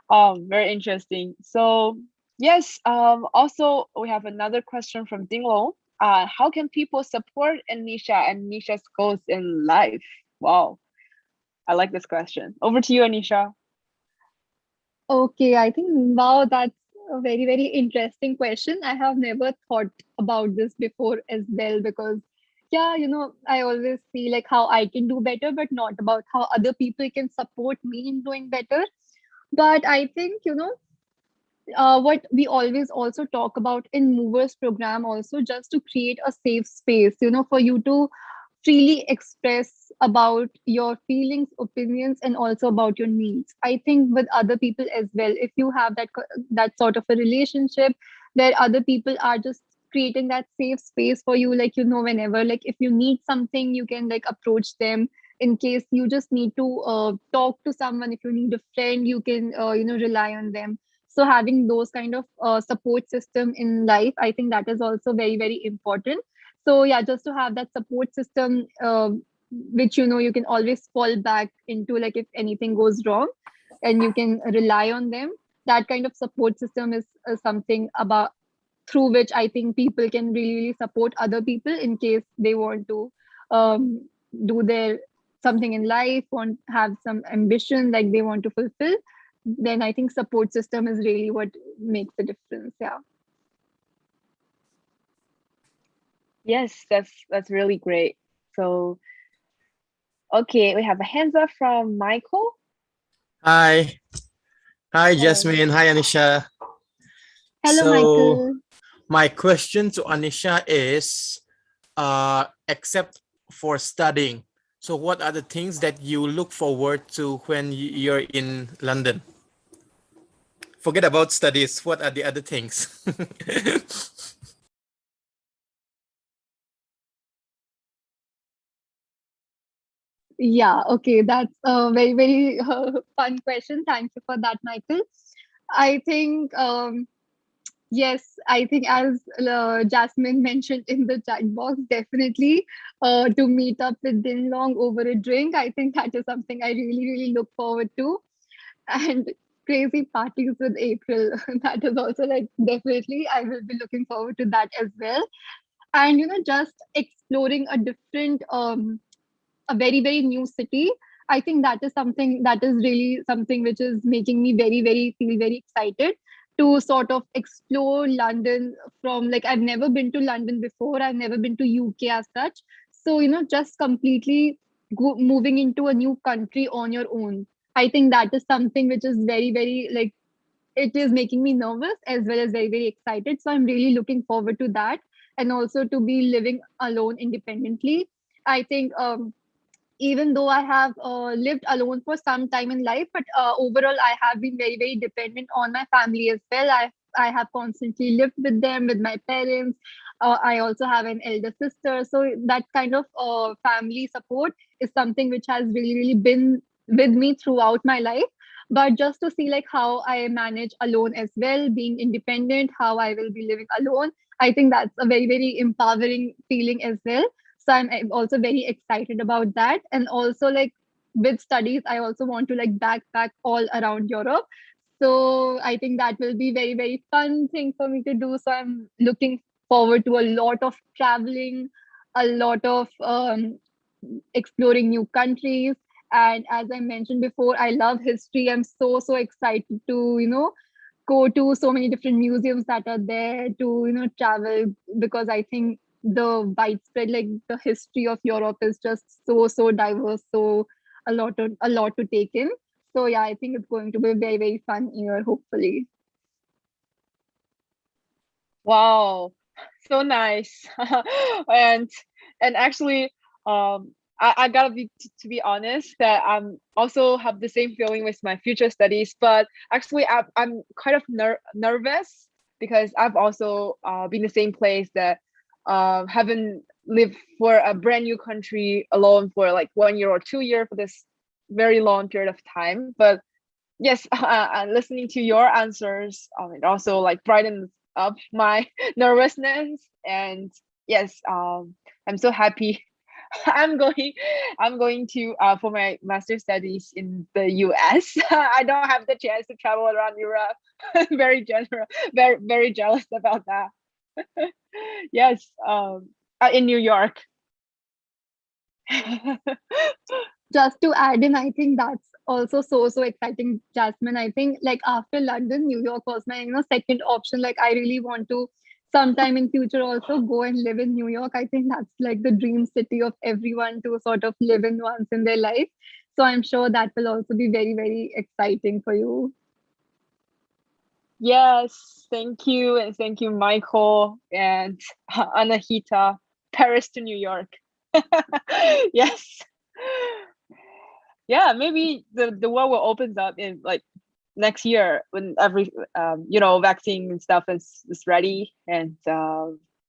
very interesting. So yes, also we have another question from Dinglo. How can people support Anisha and Nisha's goals in life? Wow, I like this question. Over to you, Anisha. Okay, I think wow, that's a very, very interesting question. I have never thought about this before as well because, yeah, I always see like how I can do better, but not about how other people can support me in doing better. But I think, what we always also talk about in Movers program also just to create a safe space, for you to freely express about your feelings, opinions, and also about your needs. I think with other people as well, if you have that sort of a relationship where other people are just creating that safe space for you, like whenever, like if you need something, you can like approach them. In case you just need to talk to someone, if you need a friend, you can rely on them. So having those kind of support system in life, I think that is also very, very important. So yeah, just to have that support system, which you can always fall back into, like if anything goes wrong, and you can rely on them. That kind of support system is something about through which I think people can really, really support other people in case they want to um, do their something in life, want have some ambition like they want to fulfill. Then I think support system is really what makes the difference. Yeah. Yes, that's really great. So, okay, we have a hands up from Michael. Hi. Hi, Hello. Jasmine. Hi, Anisha. Hello, So Michael. my question to Anisha is, except for studying, so what are the things that you look forward to when you're in London? Forget about studies. What are the other things? Yeah, okay, that's a very, very fun question. Thank you for that, Michael. I think, yes, I think as Jasmine mentioned in the chat box, definitely to meet up with Din Long over a drink. I think that is something I really, really look forward to. And crazy parties with April, that is also like definitely I will be looking forward to that as well. And just exploring a different a very, very new city. I think that is something that is really something which is making me very, very feel very excited to sort of explore London. From like I've never been to London before, I've never been to UK as such. So just completely moving into a new country on your own. I think that is something which is very, very like it is making me nervous as well as very, very excited. So I'm really looking forward to that, and also to be living alone independently. I think even though I have lived alone for some time in life, but overall I have been very, very dependent on my family as well. I have constantly lived with them, with my parents. I also have an elder sister, so that kind of family support is something which has really, really been with me throughout my life. But just to see like how I manage alone as well, being independent, how I will be living alone, I think that's a very, very empowering feeling as well. So I'm also very excited about that. And also like with studies, I also want to like backpack all around Europe. So I think that will be very, very fun thing for me to do. So I'm looking forward to a lot of traveling, a lot of exploring new countries. And as I mentioned before, I love history. I'm so, so excited to, go to so many different museums that are there, to travel, because I think the widespread like the history of Europe is just so, so diverse, so a lot to take in. So yeah, I think it's going to be a very, very fun year, hopefully. Wow, so nice. and and actually, I gotta be to be honest that I'm also have the same feeling with my future studies, but actually I'm kind of nervous because I've also been the same place that haven't lived for a brand new country alone for like 1 year or 2 year for this very long period of time. But yes, listening to your answers, it also like brightens up my nervousness. And yes, I'm so happy. I'm going, I'm going to for my master studies in the US. I don't have the chance to travel around Europe. Very general, very very jealous about that. Yes, in New York. Just to add in, I think that's also so exciting, Jasmine. I think like after London, New York was my second option. Like I really want to sometime in future also go and live in New York. I think that's like the dream city of everyone to sort of live in once in their life. So I'm sure that will also be very exciting for you. Yes, thank you, and thank you, Michael and Anahita. Paris to New York. Yes. Yeah, maybe the world will opens up in like next year when every vaccine and stuff is ready, and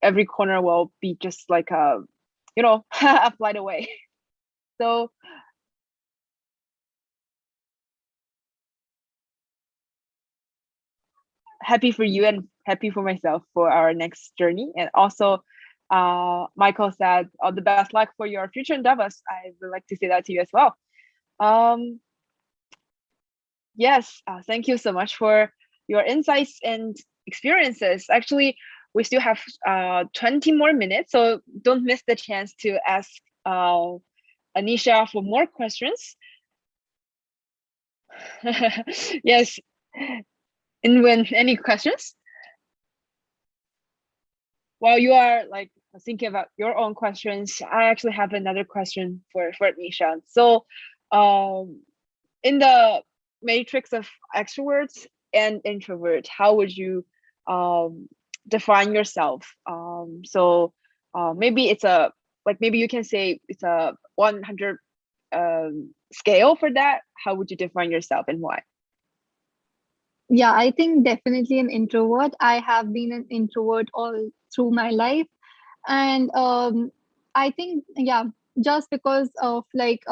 every corner will be just like a a flight away. So happy for you and happy for myself for our next journey. And also, Michael said, all the best luck for your future endeavors. I would like to say that to you as well. Yes, thank you so much for your insights and experiences. Actually, we still have 20 more minutes, so don't miss the chance to ask Anisha for more questions. Yes. And when any questions? While you are like thinking about your own questions, I actually have another question for Anisha. So, in the matrix of extroverts and introvert, how would you define yourself? So maybe it's a maybe you can say it's a 100 scale for that. How would you define yourself and why? Yeah, I think definitely an introvert. I have been an introvert all through my life. And I think, yeah, just because of like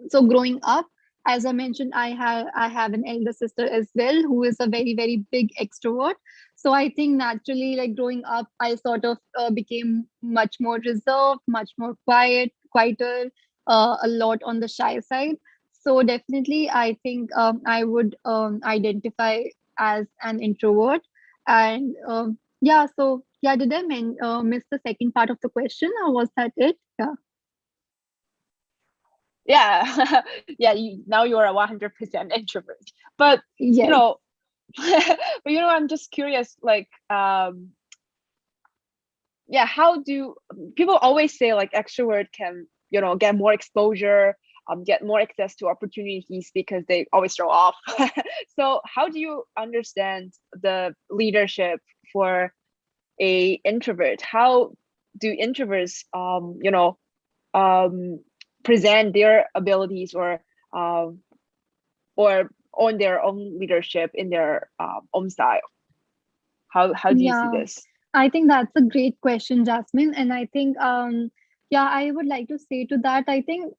so growing up, as I mentioned, I have an elder sister as well who is a very big extrovert. So I think naturally, like growing up, I sort of became much more reserved, much more quieter, a lot on the shy side. So definitely, I think I would identify as an introvert. And yeah, so yeah, did I miss the second part of the question, or was that it? Yeah. Yeah. Yeah, now you're a 100% introvert, but Yes. but I'm just curious, like yeah, how do people always say like extrovert can get more exposure, get more access to opportunities because they always show off. So how do you understand the leadership for a introvert? How do introverts present their abilities or own their own leadership in their own style? How do you see Yeah. this? I think that's a great question, Jasmine. And I think, yeah, I would like to say to that, I think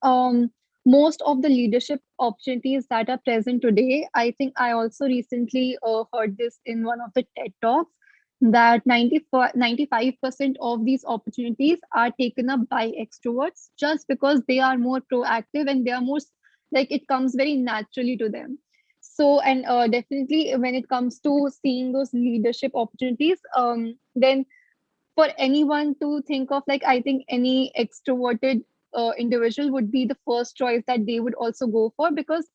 most of the leadership opportunities that are present today, I think I also recently heard this in one of the TED Talks that 95% of these opportunities are taken up by extroverts just because they are more proactive and they are more like it comes very naturally to them. So, and definitely when it comes to seeing those leadership opportunities, then for anyone to think of, like, I think any extroverted individual would be the first choice that they would also go for, because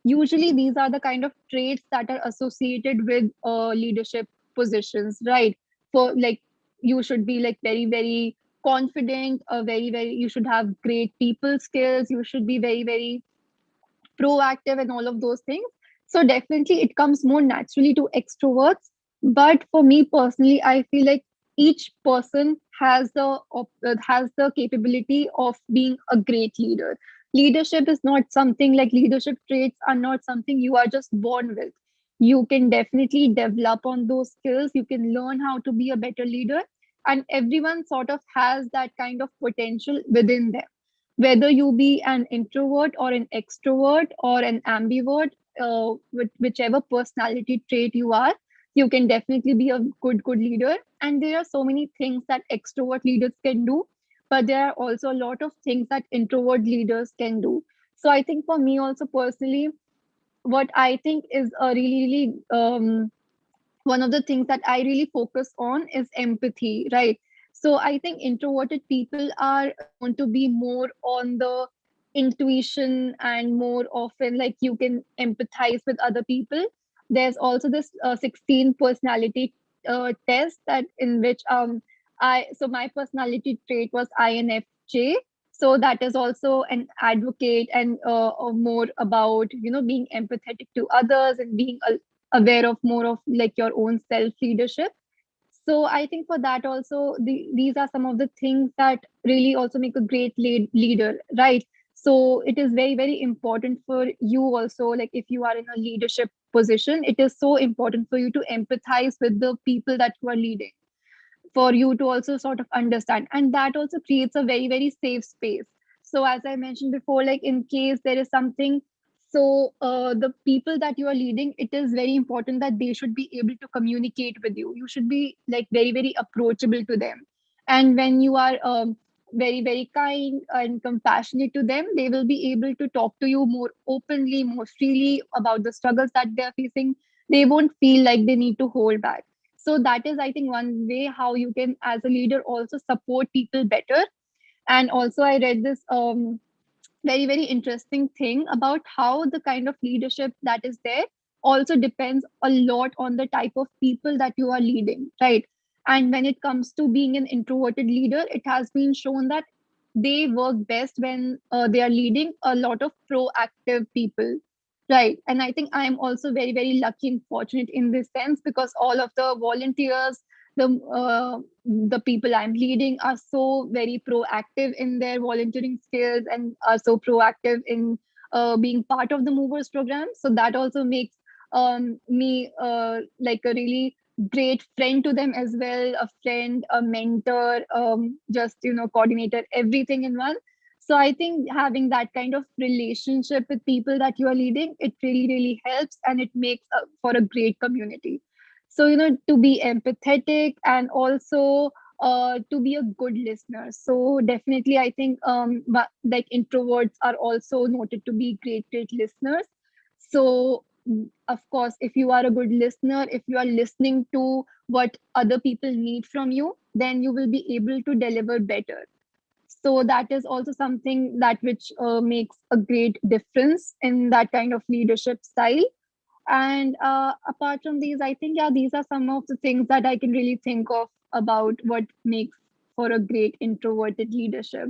usually these are the kind of traits that are associated with leadership positions, right? For like, you should be like very confident, you should have great people skills, you should be very proactive and all of those things. So definitely it comes more naturally to extroverts. But for me personally, I feel like each person has the capability of being a great leader. Leadership is not something like leadership traits are not something you are just born with. You can definitely develop on those skills. You can learn how to be a better leader, and everyone sort of has that kind of potential within them, whether you be an introvert or an extrovert or an ambivert, with whichever personality trait you are, you can definitely be a good leader. And there are so many things that extrovert leaders can do, but there are also a lot of things that introvert leaders can do. So I think for me also personally, what I think is a really one of the things that I really focus on is empathy, right? So I think introverted people are known to be more on the intuition and more often like you can empathize with other people. There's also this 16 personality test that in which my personality trait was INFJ. So that is also an advocate and more about being empathetic to others and being aware of more of like your own self leadership. So I think for that also these are some of the things that really also make a great leader, right? So it is very very important for you also, like if you are in a leadership position, it is so important for you to empathize with the people that you are leading, for you to also sort of understand, and that also creates a very very safe space. So as I mentioned before, like in case there is something, so the people that you are leading, it is very important that they should be able to communicate with you. You should be like very very approachable to them, and when you are very very kind and compassionate to them, they will be able to talk to you more openly, more freely about the struggles that they are facing. They won't feel like they need to hold back. So that is, I think, one way how you can as a leader also support people better. And also I read this very very interesting thing about how the kind of leadership that is there also depends a lot on the type of people that you are leading, right? And when it comes to being an introverted leader, it has been shown that they work best when they are leading a lot of proactive people, right? And I think I'm also very very lucky and fortunate in this sense, because all of the volunteers, the people I'm leading are so very proactive in their volunteering skills and are so proactive in being part of the movers program. So that also makes me like a really great friend to them as well, a friend, a mentor, just coordinator, everything in one. So I think having that kind of relationship with people that you are leading, it really really helps, and it makes for a great community. So to be empathetic and also to be a good listener. So definitely I think like introverts are also noted to be great listeners. So of course, if you are a good listener, if you are listening to what other people need from you, then you will be able to deliver better. So that is also something that which makes a great difference in that kind of leadership style. And apart from these, I think, yeah, these are some of the things that I can really think of about what makes for a great introverted leadership.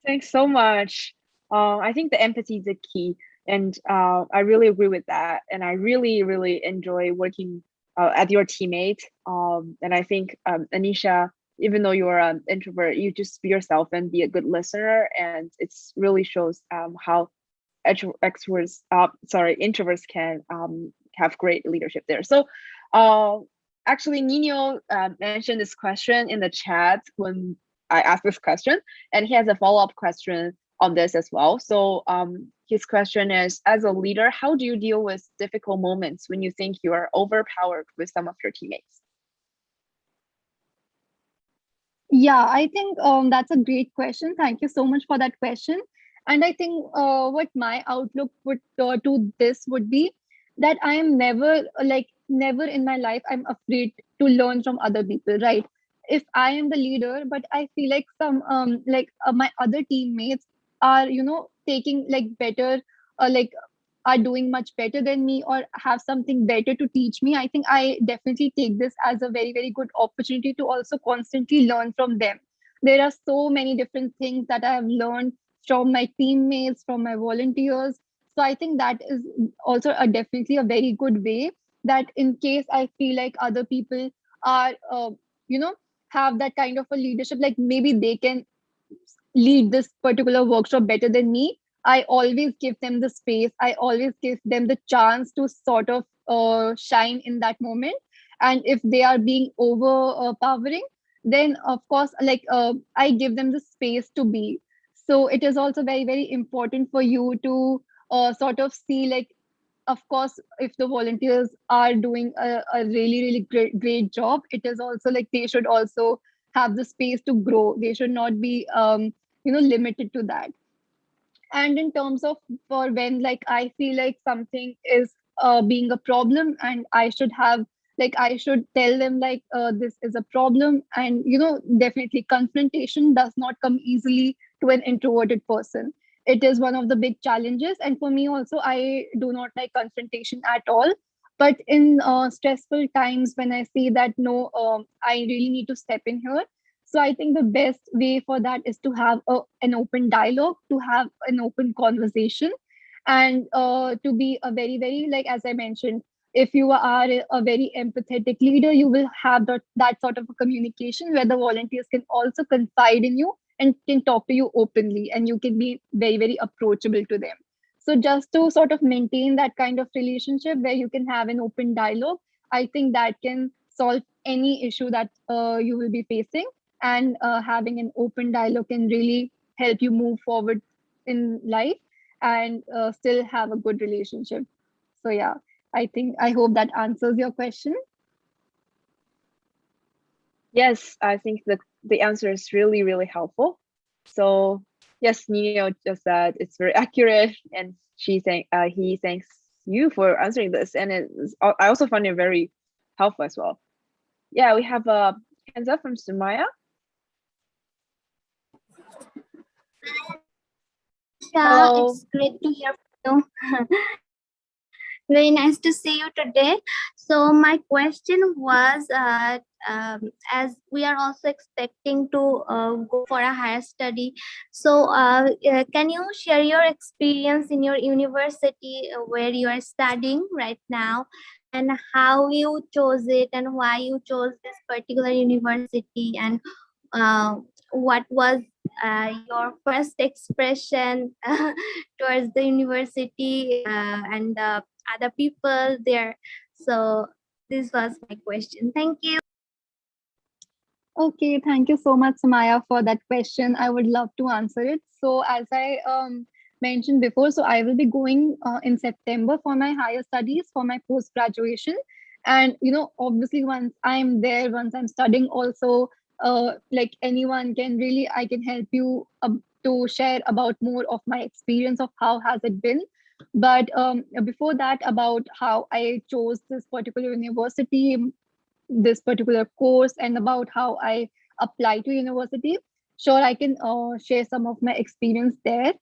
Thanks so much. I think the empathy is the key, and I really agree with that. And I really, really enjoy working as your teammate. And I think Anisha, even though you're an introvert, you just be yourself and be a good listener, and it's really shows how introverts can have great leadership there. So, actually, Nino mentioned this question in the chat when I asked this question, and he has a follow-up question on this as well. So his question is, as a leader, how do you deal with difficult moments when you think you are overpowered with some of your teammates? Yeah, I think that's a great question. Thank you so much for that question. And I think what my outlook would to this would be that I am never in my life I'm afraid to learn from other people, right? If I am the leader, but I feel like some my other teammates are taking like better like are doing much better than me or have something better to teach me, I think I definitely take this as a very, very good opportunity to also constantly learn from them. There are so many different things that I have learned from my teammates, from my volunteers. So I think that is also definitely a very good way that in case I feel like other people are, you know, have that kind of a leadership, like maybe they can lead this particular workshop better than me, I always give them the space. I always give them the chance to sort of shine in that moment. And if they are being overpowering, then of course, I give them the space to be. So it is also very, very important for you to sort of see, like, of course, if the volunteers are doing a really, really great job, it is also like they should also have the space to grow. They should not be, limited to that. And in terms of for when like I feel like something is being a problem and I should have Like I should tell them like this is a problem, and definitely confrontation does not come easily to an introverted person. It is one of the big challenges, and for me also, I do not like confrontation at all. But in stressful times when I see that no, I really need to step in here, so I think the best way for that is to have an open dialogue, to have an open conversation, and to be a very, very, like as I mentioned, if you are a very empathetic leader, you will have that sort of a communication where the volunteers can also confide in you and can talk to you openly, and you can be very, very approachable to them. So just to sort of maintain that kind of relationship where you can have an open dialogue, I think that can solve any issue that you will be facing. And having an open dialogue can really help you move forward in life and still have a good relationship. So yeah, I hope that answers your question. Yes, I think the answer is really, really helpful. So yes, Nino just said it's very accurate, and he thanks you for answering this, and I also find it very helpful as well. Yeah, we have a hands up from Sumaya. Yeah, Hello. it's great to hear from you. Very nice to see you today. So my question was, as we are also expecting to go for a higher study, so can you share your experience in your university where you are studying right now, and how you chose it, and why you chose this particular university, and uh, what was your first expression towards the university and other people there? So this was my question. Thank you. Okay, thank you so much, Samaya, for that question. I would love to answer it. So, as I mentioned before, so I will be going in September for my higher studies for my post graduation. And obviously, once I'm there, once I'm studying, also like anyone can really, I can help you to share about more of my experience of how has it been. But before that, about how I chose this particular university, this particular course, and about how I apply to university. Sure, I can share some of my experience there.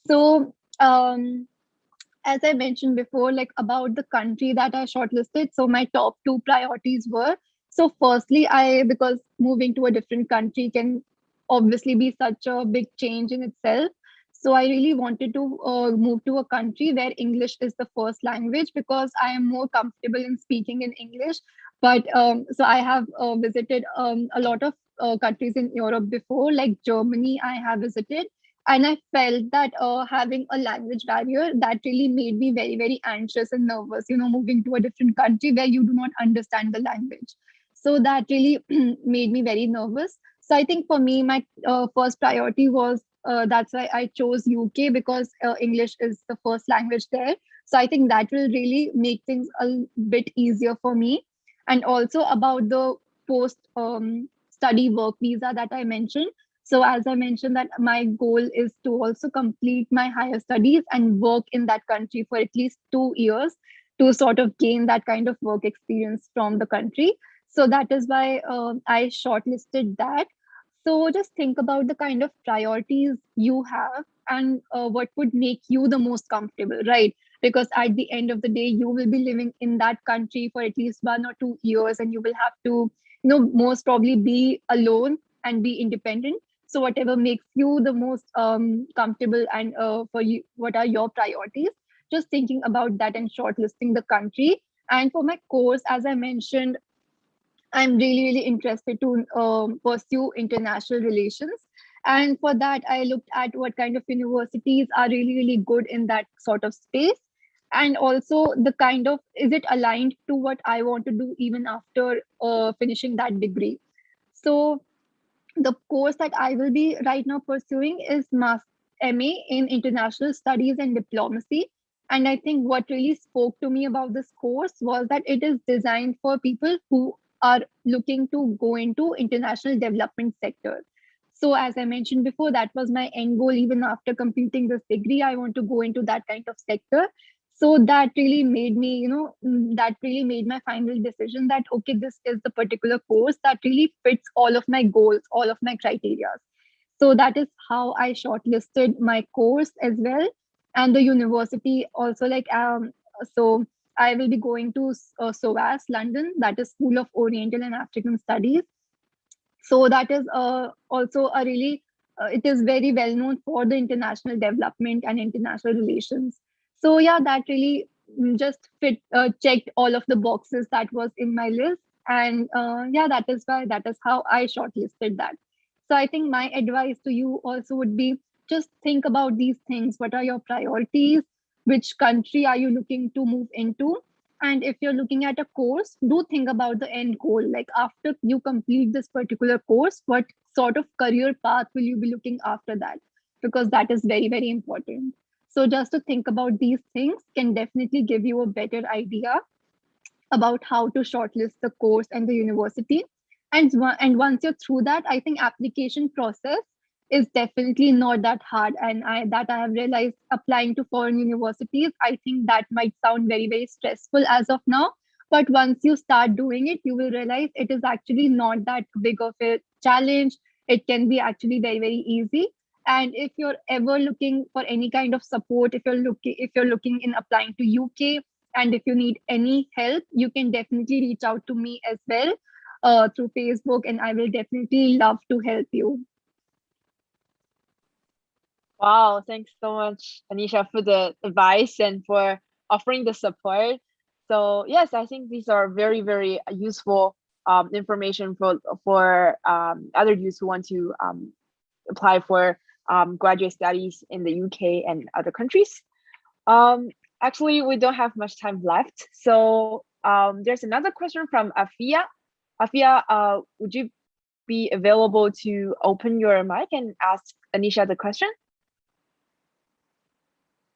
So, as I mentioned before, like about the country that I shortlisted, so my top two priorities were, so firstly, because moving to a different country can obviously be such a big change in itself. So I really wanted to move to a country where English is the first language, because I am more comfortable in speaking in English. But so I have visited a lot of countries in Europe before, like Germany, I have visited, and I felt that having a language barrier, that really made me very, very anxious and nervous, moving to a different country where you do not understand the language. So that really made me very nervous. So I think for me, my first priority was, that's why I chose UK, because English is the first language there. So I think that will really make things a bit easier for me. And also about the post study work visa that I mentioned. So as I mentioned, that my goal is to also complete my higher studies and work in that country for at least 2 years, to sort of gain that kind of work experience from the country. So that is why I shortlisted that. So just think about the kind of priorities you have, and what would make you the most comfortable, right? Because at the end of the day, you will be living in that country for at least 1 or 2 years, and you will have to, most probably be alone and be independent. So whatever makes you the most comfortable, and for you, what are your priorities? Just thinking about that and shortlisting the country. And for my course, as I mentioned, I'm really, really interested to pursue international relations. And for that, I looked at what kind of universities are really, really good in that sort of space. And also the kind of, is it aligned to what I want to do even after finishing that degree? So the course that I will be right now pursuing is MA in International Studies and Diplomacy. And I think what really spoke to me about this course was that it is designed for people who are looking to go into international development sector. So as I mentioned before, that was my end goal. Even after completing this degree, I want to go into that kind of sector. So that really made me, that really made my final decision that, okay, this is the particular course that really fits all of my goals, all of my criteria. So that is how I shortlisted my course as well. And the university also, like, so I will be going to SOAS, London, that is School of Oriental and African Studies. So that is also a really, it is very well known for the international development and international relations. So yeah, that really just checked all of the boxes that was in my list. And yeah, that is how I shortlisted that. So I think my advice to you also would be, just think about these things. What are your priorities? Which country are you looking to move into? And if you're looking at a course, do think about the end goal. Like, after you complete this particular course, what sort of career path will you be looking after that? Because that is very, very important. So just to think about these things can definitely give you a better idea about how to shortlist the course and the university. And once you're through that, I think application process is definitely not that hard. And I have realized, applying to foreign universities, I think that might sound very, very stressful as of now. But once you start doing it, you will realize it is actually not that big of a challenge. It can be actually very, very easy. And if you're ever looking for any kind of support, if you're looking in applying to UK, and if you need any help, you can definitely reach out to me as well through Facebook, and I will definitely love to help you. Wow, thanks so much, Anisha, for the advice and for offering the support. So yes, I think these are very, very useful information for other youths who want to apply for graduate studies in the UK and other countries. Actually, we don't have much time left. So there's another question from Afia. Afia, would you be available to open your mic and ask Anisha the question?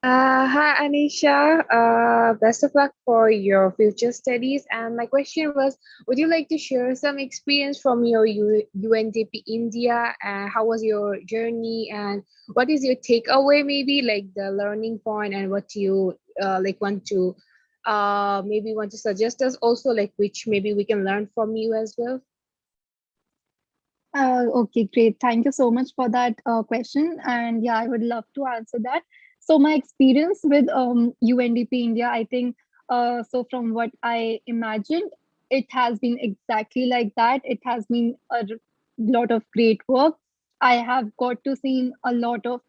Hi Anisha, best of luck for your future studies. And my question was, would you like to share some experience from your UNDP India? How was your journey, and what is your takeaway? Maybe like the learning point, and what you want to maybe want to suggest us also, like which maybe we can learn from you as well. Okay, great. Thank you so much for that question. And yeah, I would love to answer that. So my experience with UNDP India, I think, so from what I imagined, it has been exactly like that. It has been a lot of great work. I have got to see a lot of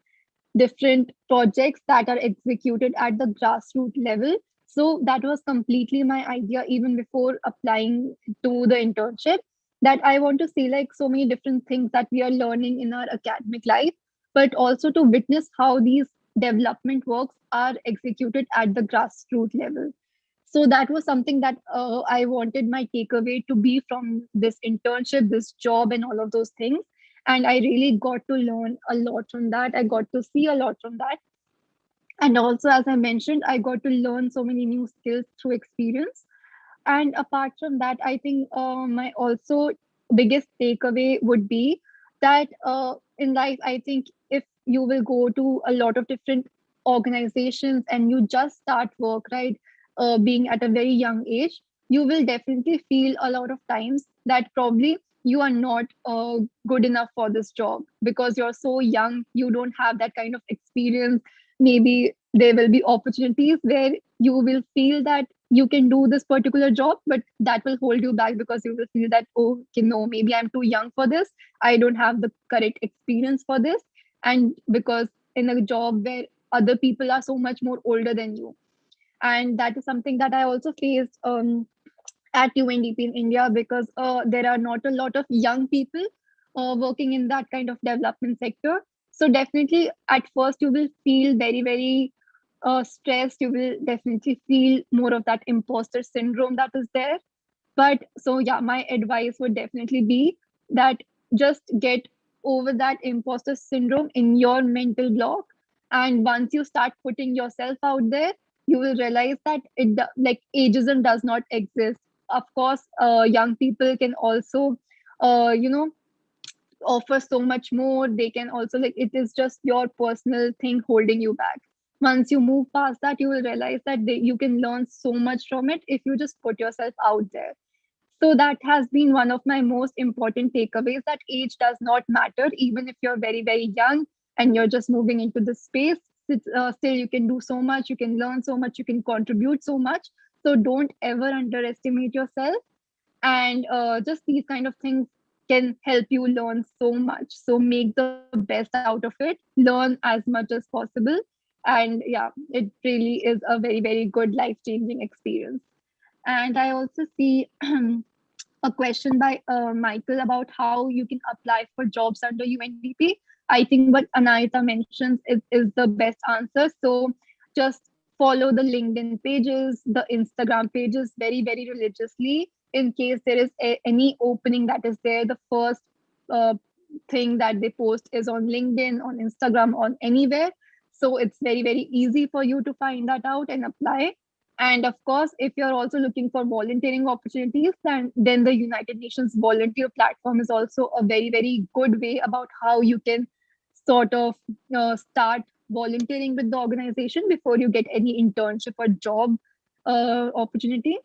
different projects that are executed at the grassroots level. So that was completely my idea even before applying to the internship, that I want to see like so many different things that we are learning in our academic life, but also to witness how these development works are executed at the grassroots level. So that was something that I wanted my takeaway to be from this internship, this job, and all of those things. And I really got to learn a lot from that. I got to see a lot from that. And also, as I mentioned, I got to learn so many new skills through experience. And apart from that, I think my also biggest takeaway would be that in life, I think if you will go to a lot of different organizations and you just start work, right, being at a very young age, you will definitely feel a lot of times that probably you are not good enough for this job because you're so young, you don't have that kind of experience. Maybe there will be opportunities where you will feel that you can do this particular job, but that will hold you back because you will feel that, oh, okay, no, maybe I'm too young for this. I don't have the correct experience for this. And because in a job where other people are so much more older than you. And that is something that I also faced at UNDP in India, because there are not a lot of young people working in that kind of development sector. So definitely at first you will feel very, very stressed. You will definitely feel more of that imposter syndrome that is there. But so yeah, my advice would definitely be that just get over that imposter syndrome in your mental block. And once you start putting yourself out there, you will realize that like ageism does not exist. Of course, young people can also, you know, offer so much more. They can also, like, it is just your personal thing holding you back. once you move past that, you will realize that you can learn so much from it if you just put yourself out there. So that has been one of my most important takeaways, that age does not matter, even if you're very, very young and you're just moving into the space. Still, you can do so much, you can learn so much, you can contribute so much. So don't ever underestimate yourself. And just these kind of things can help you learn so much. So make the best out of it, learn as much as possible. And yeah, it really is a very, very good life changing experience. And I also see a question by Michael about how you can apply for jobs under UNDP. I think what Anayata mentions is the best answer. So just follow the LinkedIn pages, the Instagram pages very, very religiously in case there is any opening that is there. The first uh, thing that they post is on LinkedIn, on Instagram, on anywhere. So it's very, very easy for you to find that out and apply. And of course, if you're also looking for volunteering opportunities, then the United Nations volunteer platform is also a very, very good way about how you can sort of start volunteering with the organization before you get any internship or job opportunity.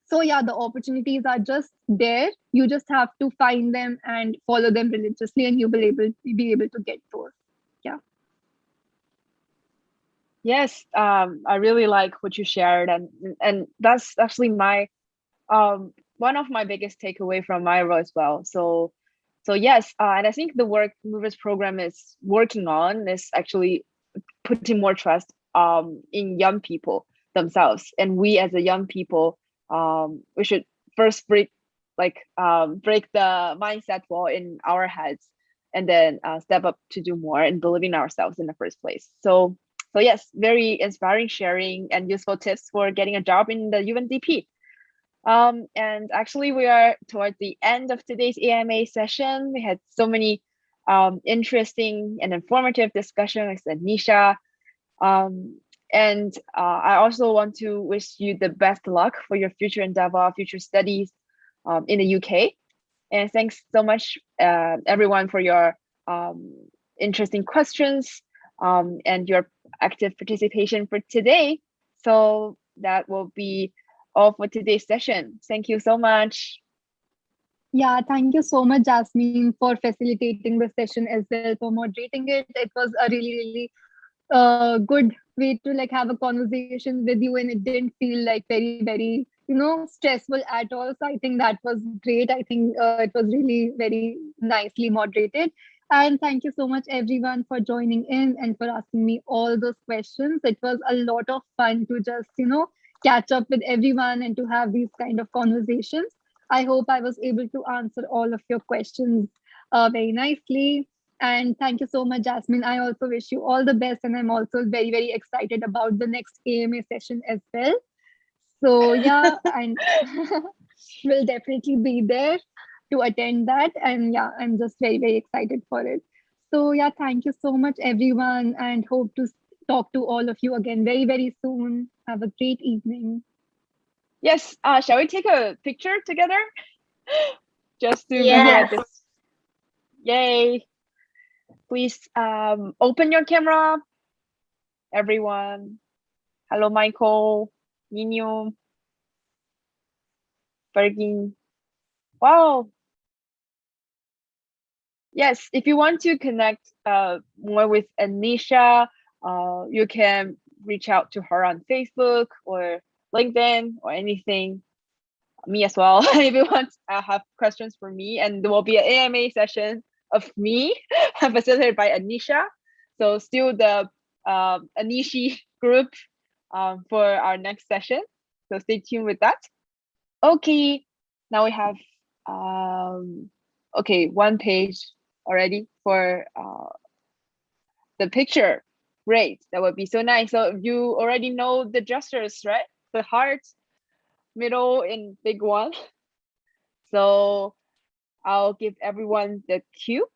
So yeah, the opportunities are just there. You just have to find them and follow them religiously, and you will be able to get those. Yeah. Yes, I really like what you shared, and that's actually my one of my biggest takeaway from my role as well. So yes, and I think the work Movers program is working on is actually putting more trust in young people themselves, and we as a young people, we should first break the mindset wall in our heads, and then step up to do more and believe in ourselves in the first place. So yes, very inspiring sharing and useful tips for getting a job in the UNDP. And actually, we are toward the end of today's AMA session. We had so many interesting and informative discussions with Anisha. And I also want to wish you the best luck for your future endeavor, future studies in the UK. And thanks so much, everyone, for your interesting questions and your active participation for today. So that will be all for today's session. Thank you so much. Yeah, thank you so much, Jasmine, for facilitating the session as well, for moderating it. It was a really, really good way to like have a conversation with you, and it didn't feel like very, very, stressful at all. So I think that was great. I think it was really very nicely moderated. And thank you so much, everyone, for joining in and for asking me all those questions. It was a lot of fun to just, catch up with everyone and to have these kind of conversations. I hope I was able to answer all of your questions very nicely. And thank you so much, Jasmine. I also wish you all the best. And I'm also very, very excited about the next AMA session as well. So, yeah, and we'll definitely be there to attend that. And yeah, I'm just very, very excited for it. So, yeah, thank you so much, everyone. And hope to talk to all of you again very, very soon. Have a great evening. Yes, shall we take a picture together? Just to Yes. remember this. Yay. Please open your camera, everyone. Hello, Michael, Nino, Bergin. Wow. Yes, if you want to connect more with Anisha, you can reach out to her on Facebook or LinkedIn or anything. Me as well. If you want to have questions for me, and there will be an AMA session of me facilitated by Anisha. So still the Anishi group for our next session. So stay tuned with that. Okay, now we have okay, one page already for the picture. Great, that would be so nice. So you already know the gestures, right? The heart, middle, and big one. So I'll give everyone the cue.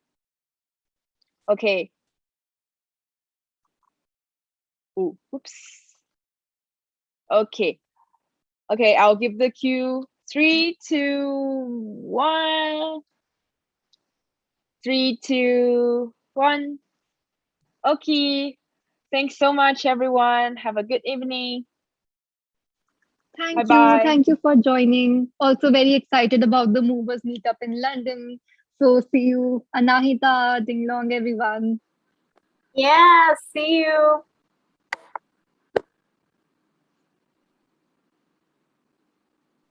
Okay. Ooh, oops. Okay. Okay, I'll give the cue. 3, 2, 1. 3, 2, 1. Okay. Thanks so much, everyone. Have a good evening. Thank Bye-bye. you. Thank you for joining. Also very excited about the movers meetup in London. So see you. Anahita, Ding Long, everyone. Yeah, see you.